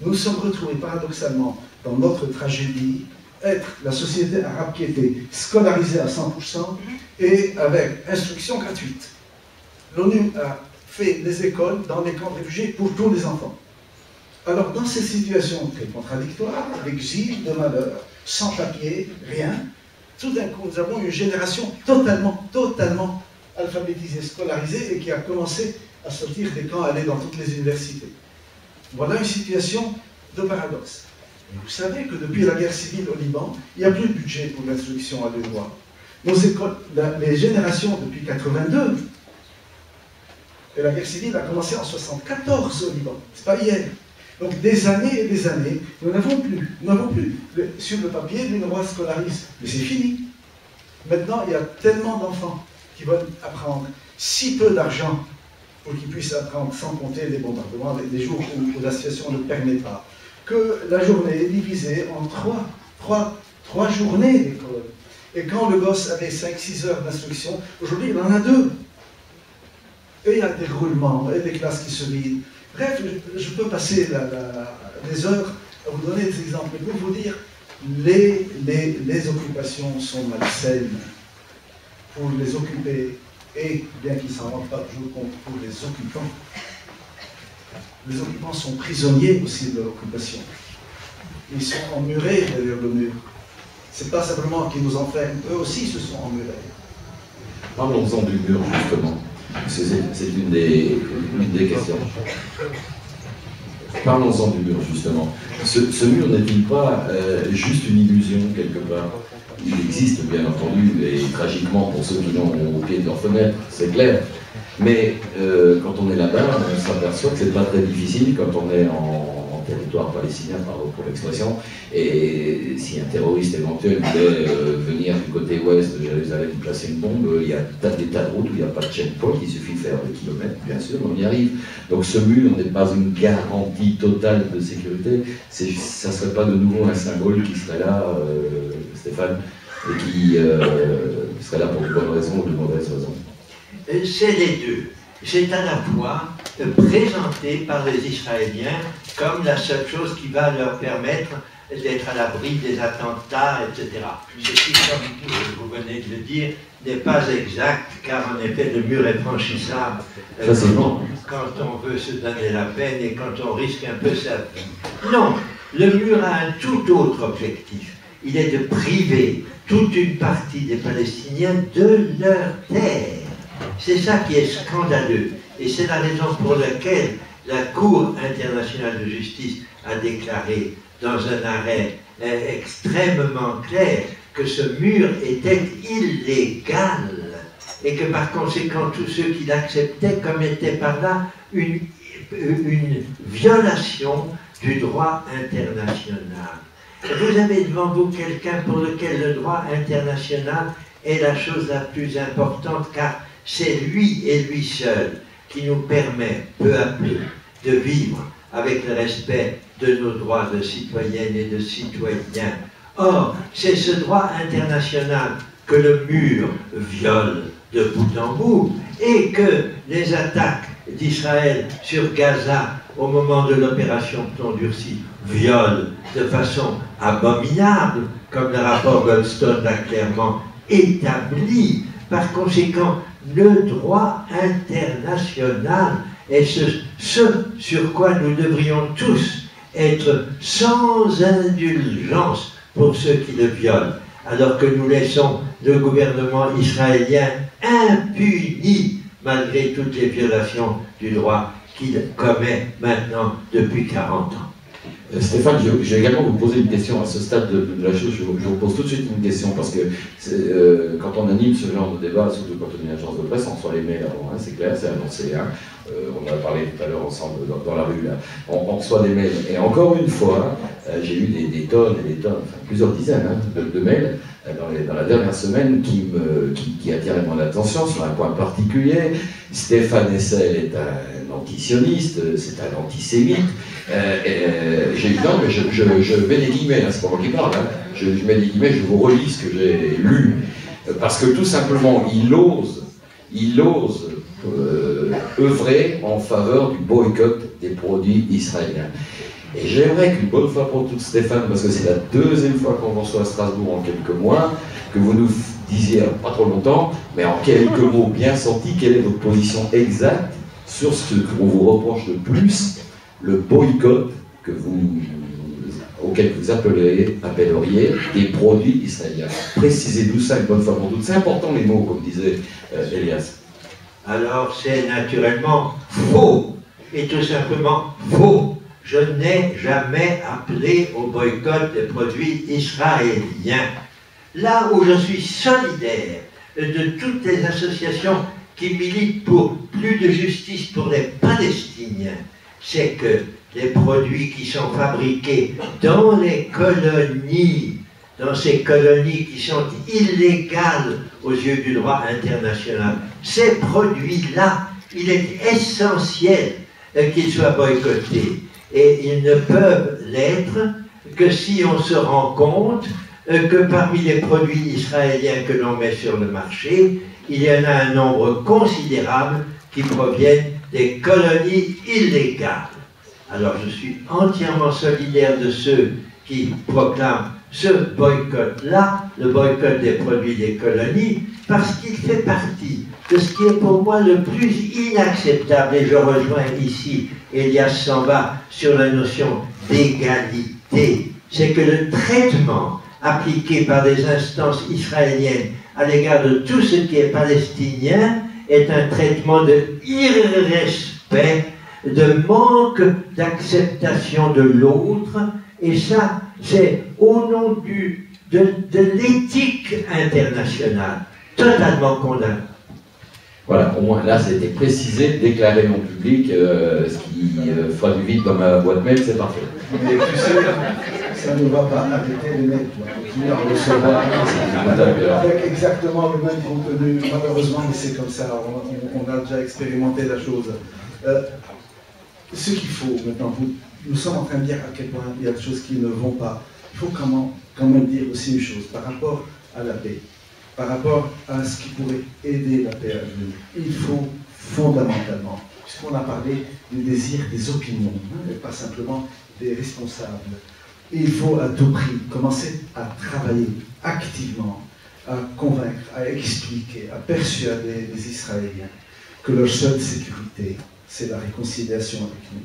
nous sommes retrouvés paradoxalement dans notre tragédie, être la société arabe qui était scolarisée à 100% et avec instruction gratuite. L'ONU a fait des écoles dans les camps de réfugiés pour tous les enfants. Alors, dans ces situations très contradictoires, d'exil, de malheur, sans papier, rien, tout d'un coup, nous avons une génération totalement alphabétisée, scolarisée, et qui a commencé à sortir des camps, à aller dans toutes les universités. Voilà une situation de paradoxe. Et vous savez que depuis la guerre civile au Liban, il n'y a plus de budget pour l'instruction à deux voix. Nos écoles, les générations depuis 82, et la guerre civile a commencé en 1974 au Liban, c'est pas hier. Donc des années et des années, nous n'avons plus. Sur le papier, l'UNRWA scolarise, mais c'est fini. Maintenant, il y a tellement d'enfants qui veulent apprendre, si peu d'argent pour qu'ils puissent apprendre sans compter les bombardements, les jours où la situation ne permet pas, que la journée est divisée en trois journées d'école. Et quand le gosse avait 5-6 heures d'instruction, aujourd'hui il en a 2. Et il y a des roulements, et des classes qui se vident. Bref, je peux passer des heures à vous donner des exemples, mais pour vous dire, les occupations sont malsaines pour les occupés, et bien qu'ils ne s'en rendent pas toujours compte, pour les occupants. Les occupants sont prisonniers aussi de l'occupation. Ils sont emmurés derrière le mur. Ce n'est pas simplement qu'ils nous enferment, eux aussi se sont emmurés. Parlons-en du mur, justement. C'est une des questions. Parlons-en du mur, justement. Ce mur n'est-il pas juste une illusion, quelque part? Il existe, bien entendu, et tragiquement pour ceux qui l'ont au pied de leur fenêtre, c'est clair. Mais quand on est là-bas, on s'aperçoit que c'est pas très difficile quand on est en territoire palestinien, pardon pour l'expression, et si un terroriste éventuel voulait venir du côté ouest de Jérusalem placer une bombe, il y a des tas de routes où il n'y a pas de checkpoint, il suffit de faire des kilomètres, bien sûr, on y arrive. Donc ce mur n'est pas une garantie totale de sécurité, ça ne serait pas de nouveau un symbole qui serait là, Stéphane, et qui serait là pour de bonnes raisons ou de mauvaises raisons. C'est les deux. C'est à la fois présenté par les Israéliens comme la seule chose qui va leur permettre d'être à l'abri des attentats, etc. Ceci, comme vous venez de le dire, n'est pas exact, car en effet le mur est franchissable quand on veut se donner la peine et quand on risque un peu sa vie. Non, Le mur a un tout autre objectif. Il est de priver toute une partie des Palestiniens de leur terre. C'est ça qui est scandaleux. Et c'est la raison pour laquelle la Cour internationale de justice a déclaré dans un arrêt extrêmement clair que ce mur était illégal et que par conséquent tous ceux qui l'acceptaient commettaient par là une violation du droit international. Vous avez devant vous quelqu'un pour lequel le droit international est la chose la plus importante, car c'est lui et lui seul qui nous permet peu à peu de vivre avec le respect de nos droits de citoyennes et de citoyens. Or, c'est ce droit international que le mur viole de bout en bout et que les attaques d'Israël sur Gaza au moment de l'opération Plomb durci violent de façon abominable, comme le rapport Goldstone l'a clairement établi. Par conséquent, le droit international est ce sur quoi nous devrions tous être sans indulgence pour ceux qui le violent, alors que nous laissons le gouvernement israélien impuni malgré toutes les violations du droit qu'il commet maintenant depuis 40 ans. Stéphane, je vais également vous poser une question à ce stade de la chose. Je vous pose tout de suite une question parce que quand on anime ce genre de débat, surtout quand on est une agence de presse, on reçoit les mails avant, hein, c'est clair, c'est annoncé. Hein. On en a parlé tout à l'heure ensemble dans la rue. Là. On reçoit des mails. Et encore une fois, j'ai eu des tonnes et des tonnes, enfin plusieurs dizaines hein, de mails dans la dernière semaine qui attirent mon attention sur un point particulier. Stéphane Hessel est un antisioniste, c'est un antisémite. J'ai eu non, mais je mets des guillemets, hein, c'est pas moi qui parle, hein. Je mets des guillemets, je vous relis ce que j'ai lu, parce que tout simplement, il ose œuvrer en faveur du boycott des produits israéliens. Et j'aimerais qu'une bonne fois pour toutes, Stéphane, parce que c'est la deuxième fois qu'on vous reçoit à Strasbourg en quelques mois, que vous nous disiez, pas trop longtemps, mais en quelques mots bien sentis, quelle est votre position exacte sur ce qu'on vous reproche le plus, le boycott auquel vous appelleriez des produits israéliens. Précisez-nous ça une bonne fois pour toutes. C'est important les mots, comme disait Elias. Alors c'est naturellement faux, et tout simplement faux. Je n'ai jamais appelé au boycott des produits israéliens. Là où je suis solidaire de toutes les associations qui militent pour plus de justice pour les Palestiniens, c'est que les produits qui sont fabriqués dans les colonies, dans ces colonies qui sont illégales aux yeux du droit international, ces produits-là, il est essentiel qu'ils soient boycottés. Et ils ne peuvent l'être que si on se rend compte que parmi les produits israéliens que l'on met sur le marché, il y en a un nombre considérable qui proviennent des colonies illégales. Alors je suis entièrement solidaire de ceux qui proclament ce boycott-là, le boycott des produits des colonies, parce qu'il fait partie de ce qui est pour moi le plus inacceptable, et je rejoins ici Elias Samba sur la notion d'égalité, c'est que le traitement appliqué par des instances israéliennes à l'égard de tout ce qui est palestinien est un traitement de irrespect, de manque d'acceptation de l'autre, et ça, c'est au nom de l'éthique internationale, totalement condamné. Voilà, au moins là, c'était précisé, déclaré en public, ce qui fera du vide dans ma boîte mail, c'est parfait. Mais tu sais, ça ne va pas arrêter les mails, tu vas continuer à recevoir avec exactement le même contenu, malheureusement, mais c'est comme ça, on a déjà expérimenté la chose. Ce qu'il faut maintenant, nous sommes en train de dire à quel point il y a des choses qui ne vont pas. Il faut quand même dire aussi une chose par rapport à la paix, par rapport à ce qui pourrait aider la paix à venir. Il faut fondamentalement, puisqu'on a parlé du désir des opinions, et pas simplement des responsables, il faut à tout prix commencer à travailler activement, à convaincre, à expliquer, à persuader les Israéliens que leur seule sécurité, c'est la réconciliation avec nous.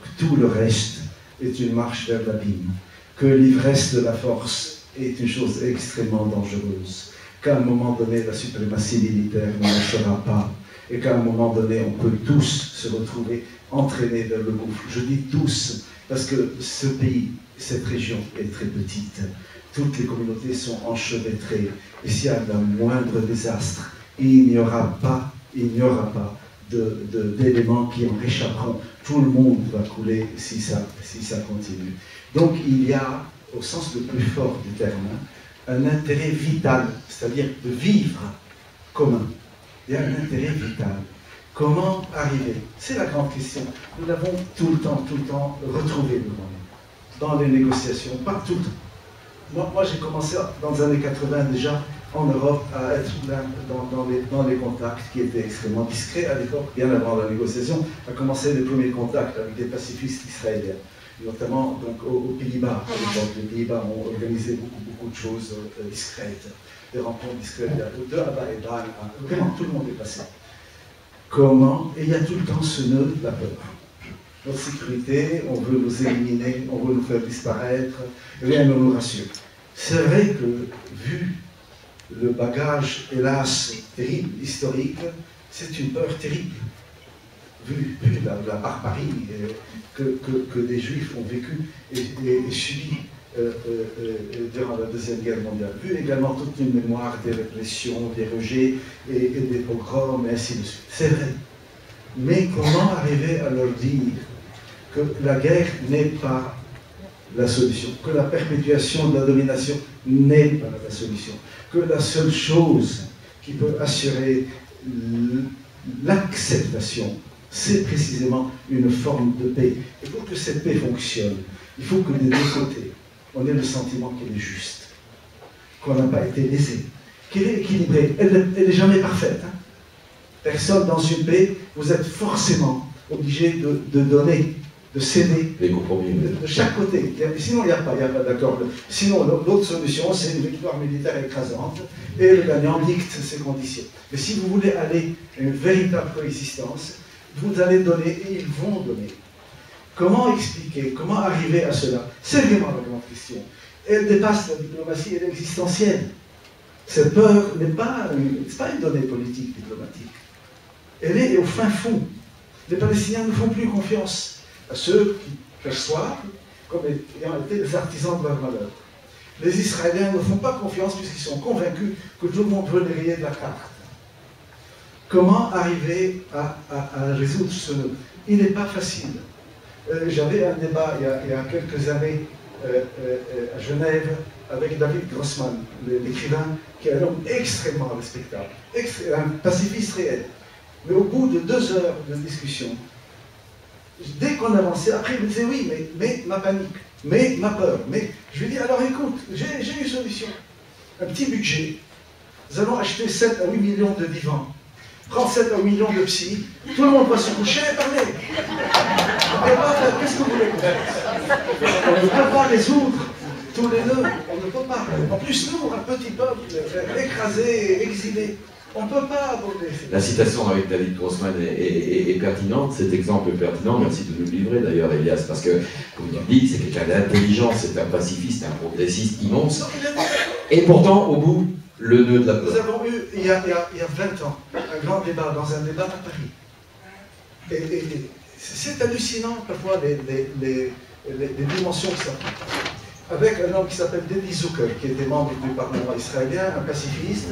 Que tout le reste est une marche vers l'abîme, que l'ivresse de la force est une chose extrêmement dangereuse, qu'à un moment donné, la suprématie militaire ne sera pas, et qu'à un moment donné, on peut tous se retrouver entraînés vers le gouffre. Je dis tous, parce que ce pays, cette région est très petite. Toutes les communautés sont enchevêtrées. Et s'il y a le moindre désastre, il n'y aura pas d'éléments qui en réchapperont. Tout le monde va couler si ça continue. Donc il y a, au sens le plus fort du terme, un intérêt vital, c'est-à-dire de vivre commun. Il y a un intérêt vital. Comment arriver? C'est la grande question. Nous l'avons tout le temps retrouvé devant nous, dans les négociations, partout. Moi j'ai commencé dans les années 80 déjà, en Europe, à être dans les contacts qui étaient extrêmement discrets à l'époque, bien avant la négociation, à commencer les premiers contacts avec des pacifistes israéliens, notamment donc, aux Pays-Bas. À l'époque, les Pays-Bas ont organisé beaucoup de choses discrètes, des rencontres discrètes, de Abaïdan, vraiment tout le monde est passé. Comment? Et il y a tout le temps ce nœud de la peur. Notre sécurité, on veut nous éliminer, on veut nous faire disparaître, rien ne nous rassure. C'est vrai que, vu le bagage, hélas, terrible, historique, c'est une peur terrible. Vu la barbarie que des Juifs ont vécue et subie durant la Deuxième Guerre mondiale. Vu également toute une mémoire des répressions, des rejets et des pogroms, et ainsi de suite. C'est vrai. Mais comment arriver à leur dire que la guerre n'est pas la solution, que la perpétuation de la domination n'est pas la solution, que la seule chose qui peut assurer l'acceptation, c'est précisément une forme de paix. Et pour que cette paix fonctionne, il faut que des deux côtés, on ait le sentiment qu'elle est juste, qu'on n'a pas été lésé, qu'elle est équilibrée. Elle n'est jamais parfaite. Hein. Personne dans une paix, vous êtes forcément obligé de donner, de céder les compromis de chaque côté. Sinon, il n'y a pas d'accord. Sinon, l'autre solution, c'est une victoire militaire écrasante et le gagnant dicte ses conditions. Mais si vous voulez aller à une véritable coexistence, vous allez donner et ils vont donner. Comment expliquer, comment arriver à cela? C'est vraiment la grande question. Elle dépasse la diplomatie, elle est existentielle. Cette peur n'est pas une donnée politique, diplomatique. Elle est au fin fond. Les Palestiniens ne font plus confiance à ceux qui perçoivent comme ayant été les artisans de leur malheur. Les Israéliens ne font pas confiance puisqu'ils sont convaincus que tout le monde veut les rayer de la carte. Comment arriver à résoudre ce nœud? Il n'est pas facile. J'avais un débat il y a quelques années à Genève avec David Grossman, l'écrivain, qui est un homme extrêmement respectable, un pacifiste réel. Mais au bout de 2 heures de discussion, dès qu'on avançait, après il me disait oui, mais ma panique, mais ma peur, mais je lui dis alors écoute, j'ai une solution, un petit budget, nous allons acheter 7 à 8 millions de divans, prends 7 à 8 millions de psy, tout le monde va se coucher et parler. Qu'est-ce que vous voulez faire? On ne peut pas résoudre tous les nœuds, on ne peut pas. En plus, nous, un petit peuple, écrasé, exilé, on ne peut pas aborder. La citation avec David Grossman est pertinente, cet exemple est pertinent, merci de nous le livrer d'ailleurs Elias, parce que, comme tu le dis, c'est quelqu'un d'intelligent, c'est un pacifiste, un progressiste immense, et pourtant, au bout, le nœud de la peur. Nous avons eu, il y a 20 ans, un grand débat, dans un débat à Paris. Et c'est hallucinant, parfois, les dimensions que ça prend. Avec un homme qui s'appelle Dedi Zucker, qui était membre du Parlement israélien, un pacifiste,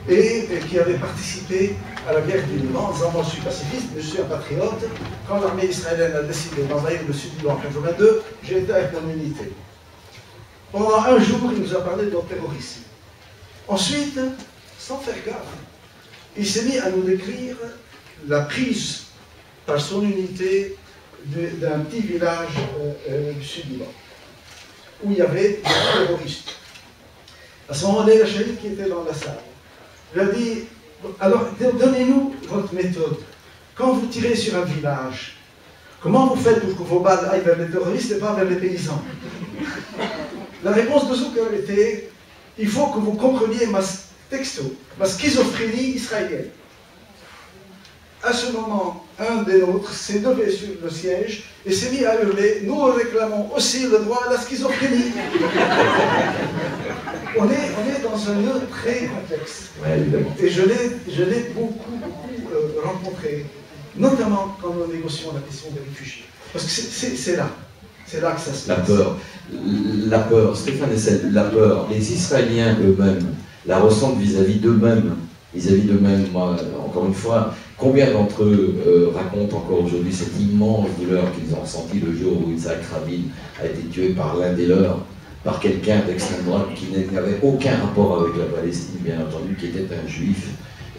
et qui avait participé à la guerre du Liban en disant « Moi, je suis pacifiste, mais je suis un patriote. Quand l'armée israélienne a décidé d'envahir le sud du Liban en 1982, j'ai été avec mon unité. » Pendant un jour, il nous a parlé de terrorisme. Ensuite, sans faire gaffe, il s'est mis à nous décrire la prise par son unité d'un petit village du sud du Liban, où il y avait des terroristes. À ce moment-là, la chahid qui était dans la salle, il a dit, alors donnez-nous votre méthode. Quand vous tirez sur un village, comment vous faites pour que vos balles aillent vers les terroristes et pas vers les paysans? La réponse de Zucker était, il faut que vous compreniez ma schizophrénie israélienne. à ce moment, un des nôtres s'est levé sur le siège et s'est mis à hurler « Nous réclamons aussi le droit à la schizophrénie ». On est dans un nœud très complexe. Ouais, évidemment. Et je l'ai beaucoup rencontré, notamment quand nous négocions la question des réfugiés. Parce que c'est là que ça se passe. La peur, Stéphane Hessel, la peur, les Israéliens eux-mêmes la ressentent vis-à-vis d'eux-mêmes. Moi, encore une fois, combien d'entre eux racontent encore aujourd'hui cette immense douleur qu'ils ont ressentie le jour où Yitzhak Rabin a été tué par l'un des leurs, par quelqu'un d'extrême droite qui n'avait aucun rapport avec la Palestine, bien entendu, qui était un juif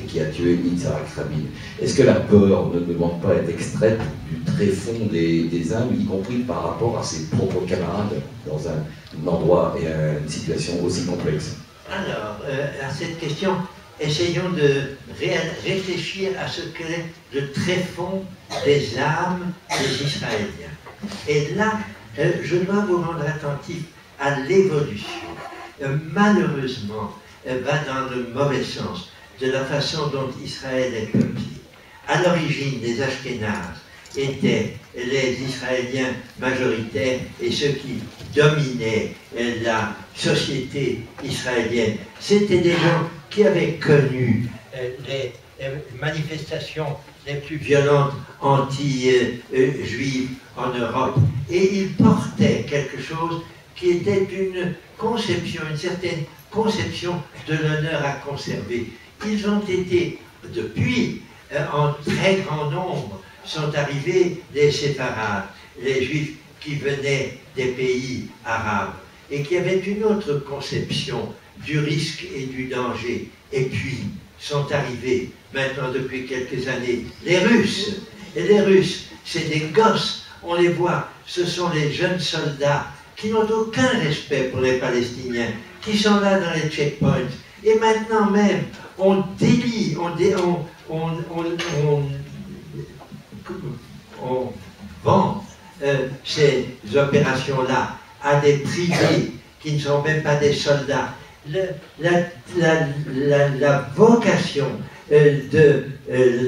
et qui a tué Yitzhak Rabin. Est-ce que la peur ne demande pas être extraite du tréfonds des âmes, y compris par rapport à ses propres camarades, dans un endroit et une situation aussi complexe? Alors, à cette question, essayons de réfléchir à ce qu'est le tréfonds des âmes des Israéliens. Et là, je dois vous rendre attentif à l'évolution. Malheureusement, va dans le mauvais sens de la façon dont Israël est peuplé. À l'origine, les Ashkénazes étaient les Israéliens majoritaires et ceux qui dominaient la société israélienne. C'étaient des gens qui avaient connu les manifestations les plus violentes anti-juives en Europe. Et ils portaient quelque chose qui était une conception, une certaine conception de l'honneur à conserver. Ils ont été, depuis, en très grand nombre, sont arrivés les séfarades, les juifs qui venaient des pays arabes et qui avaient une autre conception du risque et du danger. Et puis sont arrivés, maintenant depuis quelques années, les Russes. Et les Russes, c'est des gosses, on les voit, ce sont les jeunes soldats qui n'ont aucun respect pour les Palestiniens, qui sont là dans les checkpoints. Et maintenant même, on délie, on vend ces opérations-là à des privés qui ne sont même pas des soldats. La vocation de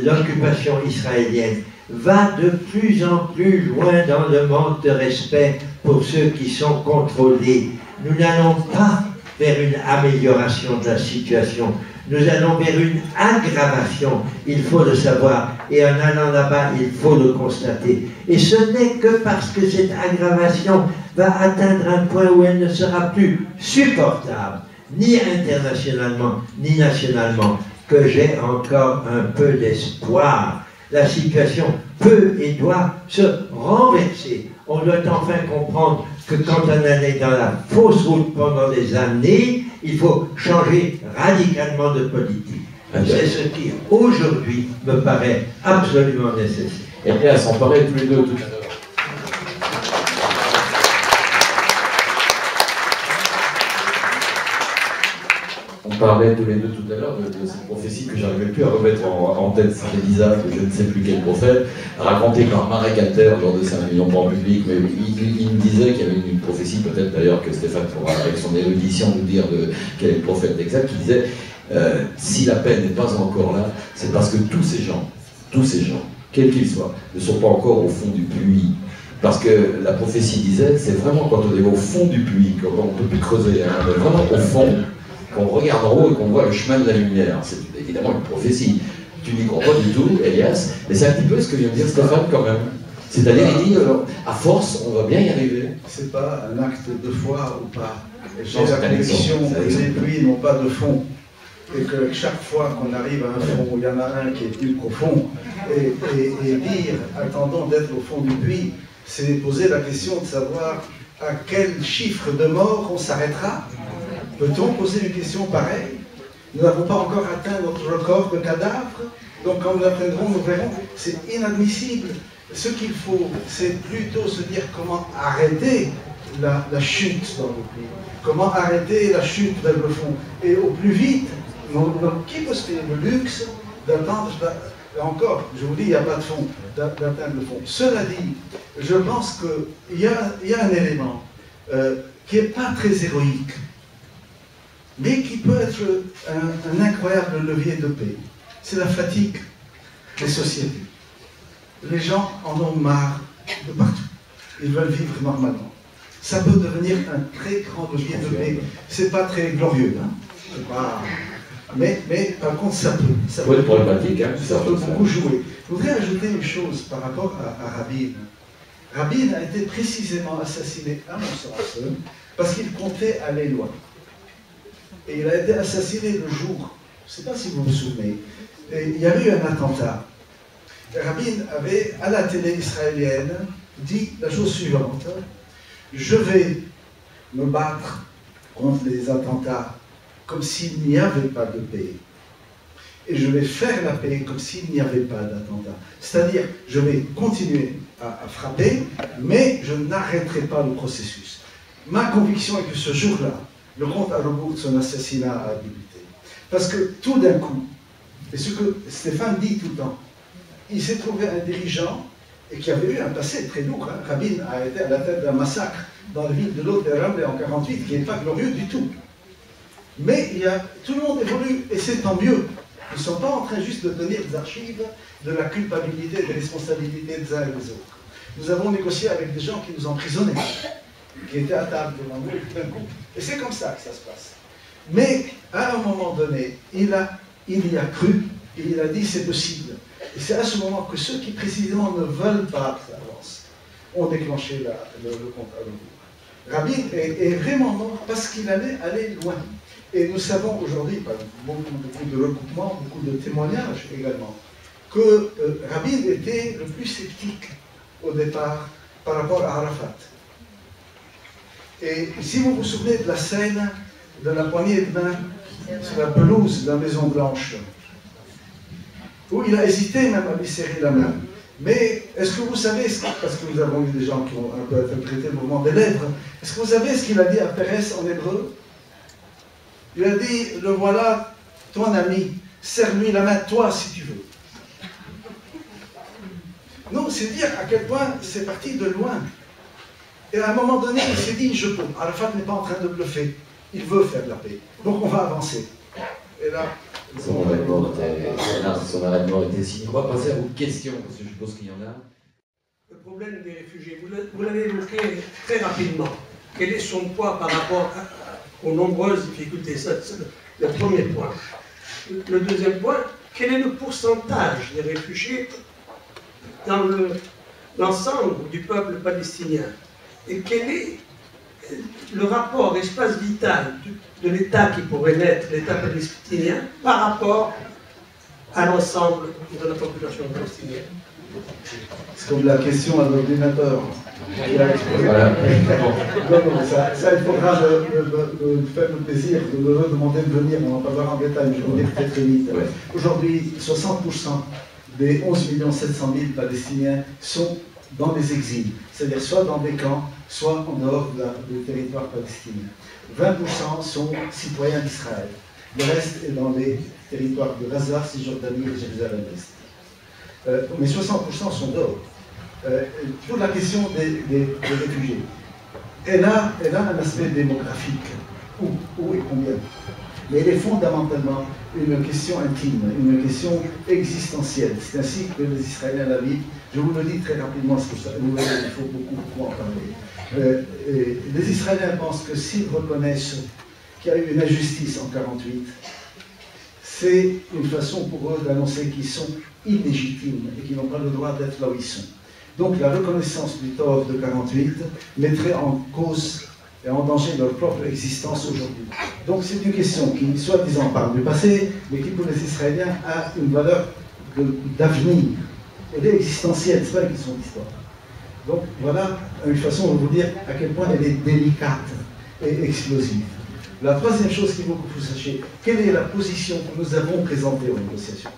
l'occupation israélienne va de plus en plus loin dans le manque de respect pour ceux qui sont contrôlés. Nous n'allons pas vers une amélioration de la situation. Nous allons vers une aggravation, il faut le savoir, et en allant là-bas, il faut le constater. Et ce n'est que parce que cette aggravation va atteindre un point où elle ne sera plus supportable, ni internationalement, ni nationalement, que j'ai encore un peu d'espoir. La situation peut et doit se renverser. On doit enfin comprendre que quand on est dans la fausse route pendant des années, il faut changer radicalement de politique. C'est ce qui, aujourd'hui, me paraît absolument nécessaire. Et bien, à s'en parler tous les deux tout à l'heure. On parlait tous les deux tout à l'heure de cette prophétie que j'arrivais plus à remettre en tête, c'est Elisa, que je ne sais plus quel prophète, racontée par Marek Alter lors de sa réunion en public, mais il me disait qu'il y avait une prophétie, peut-être d'ailleurs que Stéphane pourra avec son érudition nous dire quel est le prophète exact, qui disait si la paix n'est pas encore là, c'est parce que tous ces gens, quels qu'ils soient, ne sont pas encore au fond du puits. Parce que la prophétie disait, c'est vraiment quand on est au fond du puits, quand on ne peut plus creuser, hein, on est vraiment au fond, qu'on regarde en haut et qu'on voit le chemin de la lumière. C'est évidemment une prophétie. Tu n'y crois pas du tout, Elias, mais c'est un petit peu ce que vient de dire Stéphane quand même. C'est-à-dire, il dit, à force, on va bien y arriver. C'est pas un acte de foi ou pas. J'ai la conviction que les puits n'ont pas de fond. Et que chaque fois qu'on arrive à un fond, il y en a un qui est plus profond. Et dire, attendons d'être au fond du puits, c'est poser la question de savoir à quel chiffre de mort on s'arrêtera. Peut-on poser une question pareille? Nous n'avons pas encore atteint notre record de cadavres, donc quand nous l'atteindrons, nous verrons. C'est inadmissible. Ce qu'il faut, c'est plutôt se dire comment arrêter la chute dans le pays. Comment arrêter la chute vers le fond. Et au plus vite, qui peut se payer le luxe d'attendre, encore, je vous dis, il n'y a pas de fond, d'atteindre le fond. Cela dit, je pense qu'il y a un élément qui n'est pas très héroïque, mais qui peut être un incroyable levier de paix. C'est la fatigue. les sociétés. Les gens en ont marre de partout. Ils veulent vivre normalement. Ça peut devenir un très grand levier de paix. C'est pas très glorieux, hein. C'est pas... mais par contre, ça peut. Ça peut être problématique, hein. Ça peut beaucoup jouer. Je voudrais ajouter une chose par rapport à Rabin. Rabin a été précisément assassiné, à mon sens, parce qu'il comptait aller loin. Et il a été assassiné le jour, je ne sais pas si vous vous souvenez, il y avait eu un attentat. Rabin avait, à la télé israélienne, dit la chose suivante: je vais me battre contre les attentats comme s'il n'y avait pas de paix. Et je vais faire la paix comme s'il n'y avait pas d'attentat. C'est-à-dire, je vais continuer à frapper, mais je n'arrêterai pas le processus. Ma conviction est que ce jour-là, le compte à rebours de son assassinat a débuté. Parce que tout d'un coup, et ce que Stéphane dit tout le temps, il s'est trouvé un dirigeant et qui avait eu un passé très lourd. Hein. Rabin a été à la tête d'un massacre dans la ville de Lot-et-Ramleh en 1948, qui n'est pas glorieux du tout. Mais tout le monde évolue, et c'est tant mieux. Nous ne sommes pas en train juste de tenir des archives de la culpabilité et des responsabilités des uns et des autres. Nous avons négocié avec des gens qui nous emprisonnaient, qui étaient à table devant nous tout d'un coup. Et c'est comme ça que ça se passe. Mais, à un moment donné, il y a cru, et il a dit c'est possible. Et c'est à ce moment que ceux qui précisément ne veulent pas que ça avance ont déclenché le compte à rebours. Rabin est vraiment mort parce qu'il allait aller loin. Et nous savons aujourd'hui, par beaucoup de recoupements, beaucoup de témoignages également, que Rabin était le plus sceptique au départ par rapport à Arafat. Et si vous vous souvenez de la scène de la poignée de main sur la pelouse de la Maison Blanche, où il a hésité même à lui serrer la main. Mais est-ce que vous savez, parce que nous avons eu des gens qui ont un peu interprété le mouvement des lèvres, est-ce que vous savez ce qu'il a dit à Pérez en hébreu? Il a dit, le voilà, ton ami, serre-lui la main, toi, si tu veux. Non, c'est dire à quel point c'est parti de loin. Et à un moment donné, il s'est dit, je peux. Arafat n'est pas en train de bluffer. Il veut faire la paix. Donc on va avancer. Et là... Son arrêt de mort était signé. On va passer à vos questions, parce que je suppose qu'il y en a. Le problème des réfugiés, vous l'avez évoqué très rapidement. Quel est son poids par rapport aux nombreuses difficultés? C'est le premier point. Le deuxième point, quel est le pourcentage des réfugiés dans l'ensemble du peuple palestinien? Et quel est le rapport, l'espace vital de l'État qui pourrait naître, l'État palestinien, par rapport à l'ensemble de la population palestinienne? C'est comme la question à l'ordinateur. Voilà. Ça, il faudra me faire le plaisir de me demander de venir, on en parlera en détail, je vais vous dire très très vite. Ouais. Aujourd'hui, 60% des 11 700 000 Palestiniens sont dans des exils, c'est-à-dire soit dans des camps, soit en dehors du territoire palestinien. 20% sont citoyens d'Israël. Le reste est dans les territoires de Gaza, Cisjordanie et Jérusalem-Est. Mais 60% sont dehors. Pour la question des réfugiés, elle a un aspect démographique. Où et combien? Mais elle est fondamentalement une question intime, une question existentielle. C'est ainsi que les Israéliens la vivent. Je vous le dis très rapidement, parce que vous voyez, il faut beaucoup en parler. Les Israéliens pensent que s'ils reconnaissent qu'il y a eu une injustice en 1948, c'est une façon pour eux d'annoncer qu'ils sont illégitimes et qu'ils n'ont pas le droit d'être là où ils sont. Donc la reconnaissance du tort de 1948 mettrait en cause et en danger leur propre existence aujourd'hui. Donc c'est une question qui, soi-disant, parle du passé, mais qui pour les Israéliens a une valeur d'avenir. Elle est existentielle, c'est pas une question d'histoire. Donc voilà une façon de vous dire à quel point elle est délicate et explosive. La troisième chose qu'il faut que vous sachiez, quelle est la position que nous avons présentée aux négociations?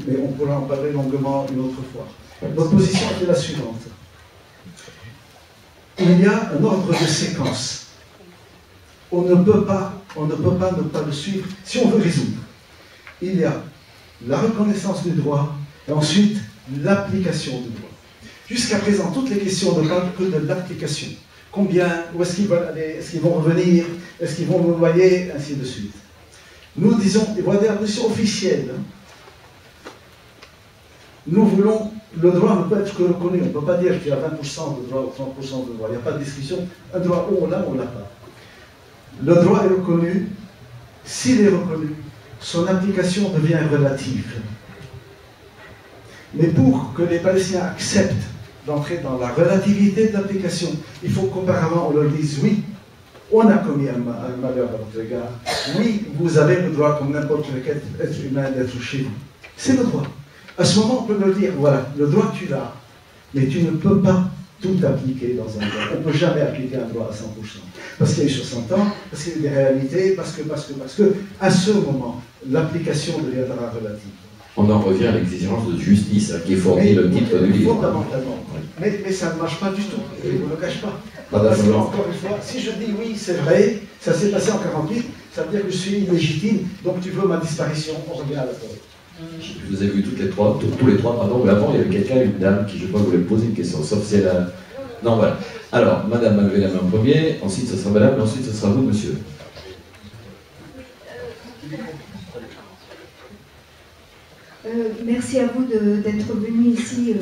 Mais on pourra en parler longuement une autre fois. Notre position est la suivante. Il y a un ordre de séquence. On ne peut pas ne pas le suivre si on veut résoudre. Il y a la reconnaissance du droit et ensuite l'application du droit. Jusqu'à présent, toutes les questions ne parlent que de l'application. Combien, où est-ce qu'ils veulent aller, est-ce qu'ils vont revenir, est-ce qu'ils vont nous noyer, ainsi de suite. Nous disons, et voilà la position officielle, Nous voulons, le droit ne peut être que reconnu. On ne peut pas dire qu'il y a 20% de droit ou 30% de droit. Il n'y a pas de discussion. Un droit, ou on l'a ou on ne l'a pas. Le droit est reconnu. S'il est reconnu, son application devient relative. Mais pour que les Palestiniens acceptent d'entrer dans la relativité de l'application, il faut qu'auparavant on leur dise oui, on a commis un malheur à votre égard. Oui, vous avez le droit, comme n'importe quel être humain, d'être chez vous. C'est le droit. À ce moment, on peut leur dire, voilà, le droit tu l'as, mais tu ne peux pas tout appliquer dans un droit. On ne peut jamais appliquer un droit à 100%. Parce qu'il y a eu 60 ans, parce qu'il y a eu des réalités, parce que, à ce moment, l'application deviendra relative. On en revient à l'exigence de justice, qui fournit le titre du livre. Fondamentalement. Mais ça ne marche pas du tout, je ne le cache pas. Parce que, encore une fois, si je dis oui, c'est vrai, ça s'est passé en 48, ça veut dire que je suis illégitime, donc tu veux ma disparition, on revient à la cause. Je vous ai vu tous les trois, pardon, mais avant il y avait quelqu'un, une dame, qui je crois voulait poser une question, sauf si elle a... Non, voilà. Alors, madame m'a levé la main en premier, ensuite ce sera madame, et ensuite ce sera vous, monsieur. Merci à vous d'être venu ici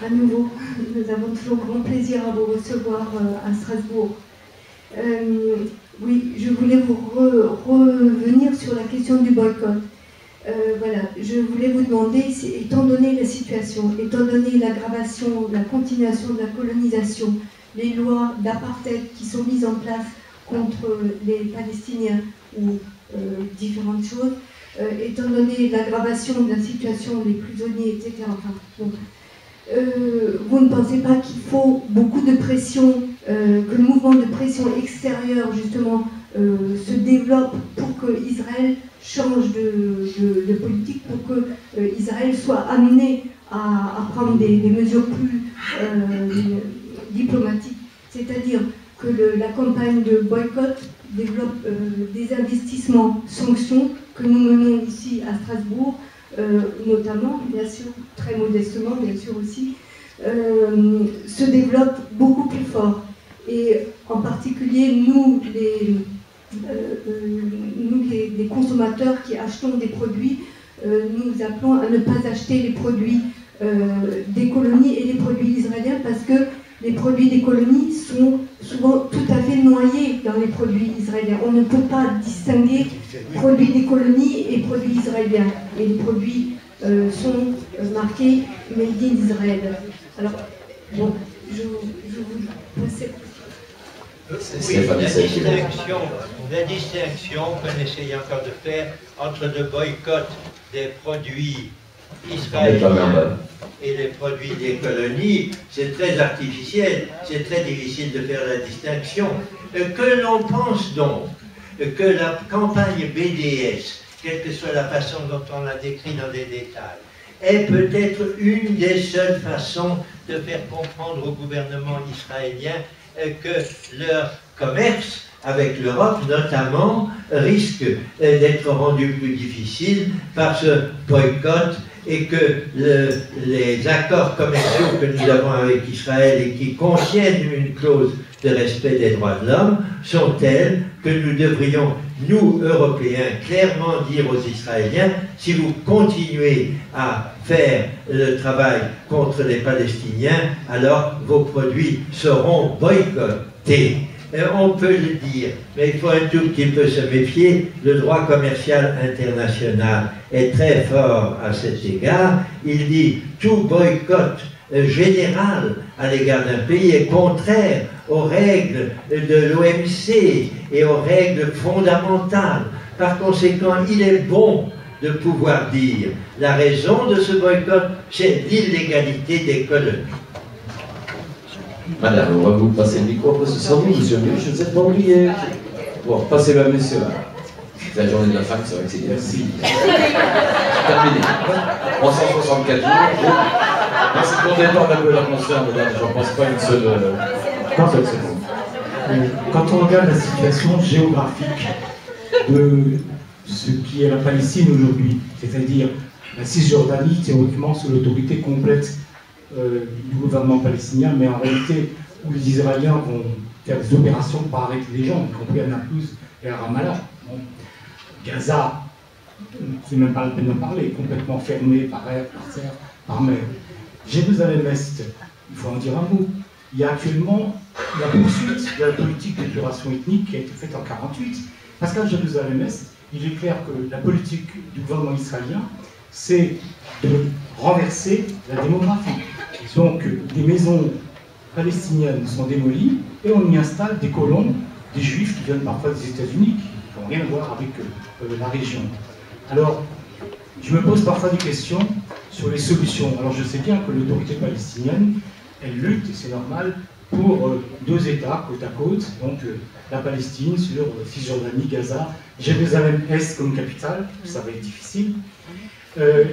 à nouveau. Nous avons toujours grand plaisir à vous recevoir à Strasbourg. Oui, je voulais vous revenir sur la question du boycott. Voilà, je voulais vous demander, étant donné la situation, étant donné l'aggravation, la continuation de la colonisation, les lois d'apartheid qui sont mises en place contre les Palestiniens ou différentes choses, étant donné l'aggravation de la situation des prisonniers, etc. Enfin, bon, vous ne pensez pas qu'il faut beaucoup de pression, que le mouvement de pression extérieure, justement, se développe pour que Israël change de politique, pour que Israël soit amené à prendre des mesures plus diplomatiques, c'est-à-dire que la campagne de boycott développe des investissements sanctions que nous menons ici à Strasbourg, notamment, bien sûr, très modestement, bien sûr aussi, se développe beaucoup plus fort. Et en particulier, nous, les consommateurs qui achetons des produits, nous appelons à ne pas acheter les produits des colonies et les produits israéliens parce que les produits des colonies sont souvent tout à fait noyés dans les produits israéliens. On ne peut pas distinguer produits des colonies et produits israéliens. Et les produits sont marqués Made in Israël. Alors, bon, je vous pose oui, la distinction qu'on essaye encore de faire entre le boycott des produits israéliens et les produits des colonies, c'est très artificiel, c'est très difficile de faire la distinction. Que l'on pense donc que la campagne BDS, quelle que soit la façon dont on l'a décrit dans des détails, est peut-être une des seules façons de faire comprendre au gouvernement israélien que leur commerce avec l'Europe, notamment, risque d'être rendu plus difficile par ce boycott et que les accords commerciaux que nous avons avec Israël et qui contiennent une clause de respect des droits de l'homme sont tels que nous devrions, nous, Européens, clairement dire aux Israéliens, si vous continuez à faire le travail contre les Palestiniens, alors vos produits seront boycottés. On peut le dire, mais il faut un tout petit peu se méfier. Le droit commercial international est très fort à cet égard. Il dit tout boycott général à l'égard d'un pays est contraire aux règles de l'OMC et aux règles fondamentales. Par conséquent, il est bon de pouvoir dire la raison de ce boycott, c'est l'illégalité des colonies. Madame, on va vous passer le micro, après ce sera vous, monsieur Mieux, je ne vous ai pas oublié. Bon, passez-la, messieurs. C'est la journée de la femme, c'est vrai que c'est merci. Terminé. 364 jours. Merci pour détendre un peu l'atmosphère, mesdames. J'en pense pas une seule seconde. Quand on regarde la situation géographique de ce qui est la Palestine aujourd'hui, c'est-à-dire la Cisjordanie, théoriquement sous l'autorité complète du gouvernement palestinien, mais en réalité où les Israéliens vont faire des opérations pour arrêter les gens, y compris à Naplouse et à Ramallah. Bon. Gaza, c'est même pas la peine d'en parler, complètement fermé par air, par terre, par mer. Jérusalem-Est, il faut en dire un mot. Il y a actuellement la poursuite de la politique d'épuration ethnique qui a été faite en 1948. Parce qu'à Jérusalem-Est, il est clair que la politique du gouvernement israélien, c'est de renverser la démographie. Donc, des maisons palestiniennes sont démolies et on y installe des colons, des juifs qui viennent parfois des États-Unis, qui n'ont rien à voir avec la région. Alors, je me pose parfois des questions sur les solutions. Alors, je sais bien que l'autorité palestinienne, elle lutte, et c'est normal, pour deux États côte à côte, donc la Palestine sur Cisjordanie, Gaza, Jérusalem-Est comme capitale, ça va être difficile.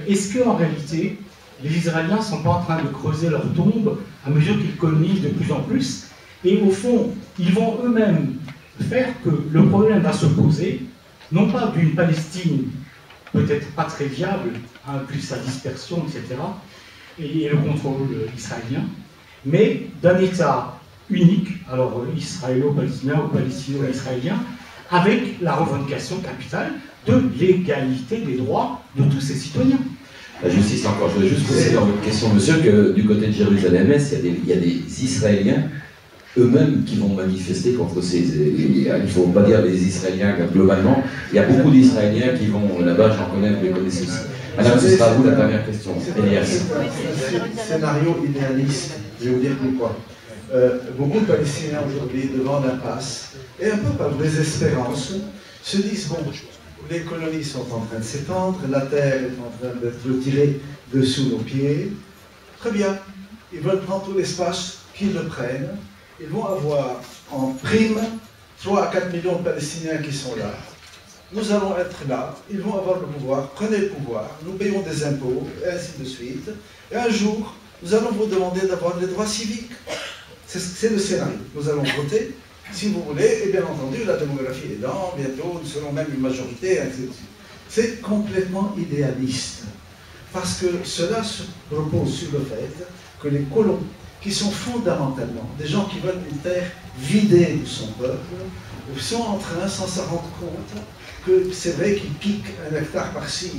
Est-ce qu'en réalité, les Israéliens ne sont pas en train de creuser leur tombe à mesure qu'ils colonisent de plus en plus, et au fond, ils vont eux-mêmes faire que le problème va se poser, non pas d'une Palestine peut-être pas très viable, plus sa dispersion, etc., et le contrôle israélien, mais d'un État unique, alors israélo-palestinien ou palestino-israélien, avec la revendication capitale de l'égalité des droits de tous ses citoyens. J'insiste encore, je voudrais juste poser dans votre question, monsieur, que du côté de Jérusalem-Est, il y a des Israéliens eux-mêmes qui vont manifester contre ces... Il ne faut pas dire les Israéliens globalement, il y a beaucoup d'Israéliens qui vont là-bas, j'en connais, vous les connaissez aussi. Madame, ce sera à vous la dernière question. Elias. C'est un scénario idéaliste, je vais vous dire pourquoi. Beaucoup de Palestiniens aujourd'hui, devant l'impasse, et un peu par désespérance, se disent, bon, les colonies sont en train de s'étendre, la terre est en train d'être retirée de sous nos pieds. Très bien, ils veulent prendre tout l'espace, qu'ils le prennent. Ils vont avoir en prime 3 à 4 millions de Palestiniens qui sont là. Nous allons être là, ils vont avoir le pouvoir, prenez le pouvoir, nous payons des impôts, et ainsi de suite. Et un jour, nous allons vous demander d'avoir des droits civiques. C'est le scénario. Nous allons voter, si vous voulez, et bien entendu, la démographie est là, bientôt, nous serons même une majorité, et ainsi de suite. C'est complètement idéaliste. Parce que cela se repose sur le fait que les colons, qui sont fondamentalement des gens qui veulent une terre vidée de son peuple, sont en train, sans s'en rendre compte, que c'est vrai qu'ils piquent un hectare par-ci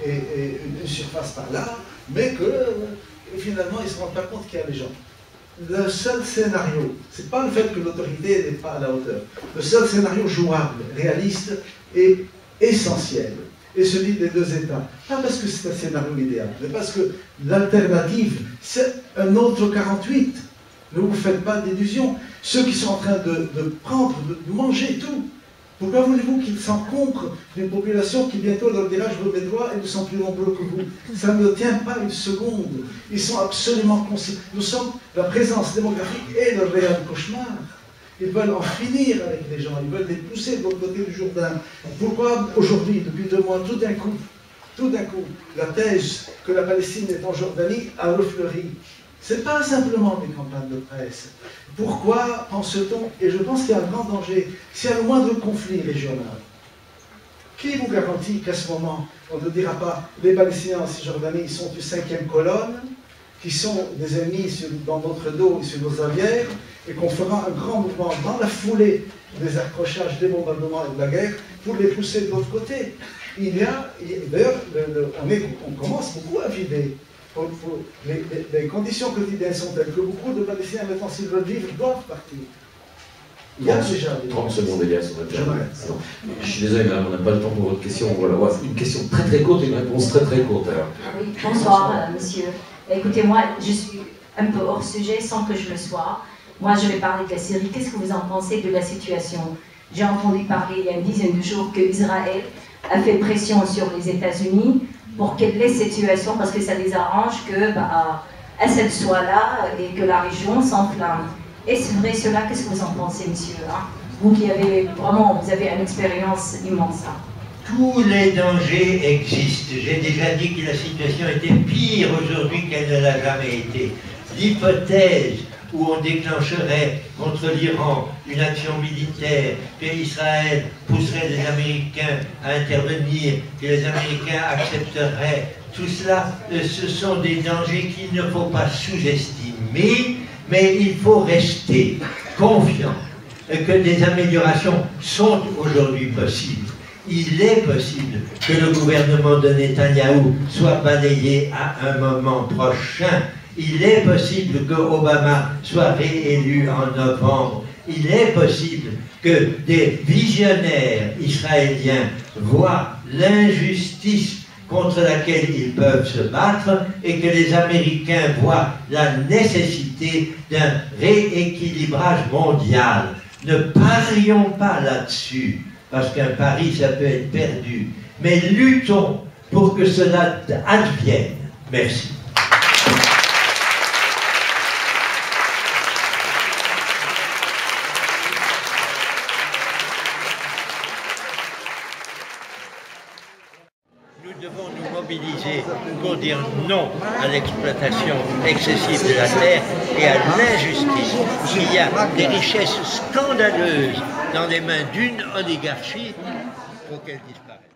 et une surface par-là, mais que finalement ils ne se rendent pas compte qu'il y a des gens. Le seul scénario, ce n'est pas le fait que l'autorité n'est pas à la hauteur, le seul scénario jouable, réaliste et essentiel, est celui des deux États. Pas parce que c'est un scénario idéal, mais parce que l'alternative, c'est un autre 48. Ne vous faites pas d'illusions. Ceux qui sont en train de prendre, de manger tout, pourquoi voulez-vous qu'ils s'encombrent d'une population qui bientôt leur dira je veux mes droits et nous sommes plus nombreux que vous? Ça ne tient pas une seconde. Ils sont absolument conscients. Nous sommes, la présence démographique est le réel cauchemar. Ils veulent en finir avec les gens, ils veulent les pousser de l'autre côté du Jourdain. Pourquoi aujourd'hui, depuis 2 mois, tout d'un coup, la thèse que la Palestine est en Jordanie a refleuri? Ce n'est pas simplement des campagnes de presse. Pourquoi pense-t-on, et je pense qu'il y a un grand danger, s'il y a le moindre conflit régional, qui vous garantit qu'à ce moment, on ne dira pas les Palestiniens en Cisjordanie sont une 5e colonne, qui sont des ennemis dans notre dos et sur nos arrières, et qu'on fera un grand mouvement dans la foulée des accrochages, des bombardements et de la guerre pour les pousser de l'autre côté. D'ailleurs, on commence beaucoup à vider. Les conditions quotidiennes sont telles que beaucoup de Palestiniens, maintenant, s'ils veulent vivre, doivent partir. Il y a déjà des 30 secondes, Elias, sur votre terme. Je suis désolé, madame, on n'a pas le temps pour votre question. Voilà, une question très très courte et une réponse très très courte. Alors. Oui, bonsoir, monsieur. Écoutez, moi, je suis un peu hors sujet sans que je le sois. Moi, je vais parler de la Syrie. Qu'est-ce que vous en pensez de la situation? J'ai entendu parler il y a une dizaine de jours qu'Israël a fait pression sur les États-Unis pour qu'elle laisse cette situation parce que ça les arrange que Assad soit là et que la région s'enflamme. Est-ce vrai cela? Qu'est-ce que vous en pensez, monsieur? Vous qui avez vraiment, vous avez une expérience immense. Tous les dangers existent. J'ai déjà dit que la situation était pire aujourd'hui qu'elle ne l'a jamais été. L'hypothèse où on déclencherait contre l'Iran une action militaire, que Israël pousserait les Américains à intervenir, que les Américains accepteraient, tout cela, ce sont des dangers qu'il ne faut pas sous-estimer, mais il faut rester confiant que des améliorations sont aujourd'hui possibles. Il est possible que le gouvernement de Netanyahou soit balayé à un moment prochain. Il est possible que Obama soit réélu en novembre. Il est possible que des visionnaires israéliens voient l'injustice contre laquelle ils peuvent se battre et que les Américains voient la nécessité d'un rééquilibrage mondial. Ne parions pas là-dessus, parce qu'un pari, ça peut être perdu. Mais luttons pour que cela advienne. Merci. Nous devons nous mobiliser pour dire non à l'exploitation excessive de la terre et à l'injustice. Il y a des richesses scandaleuses dans les mains d'une oligarchie, il faut qu'elles disparaissent.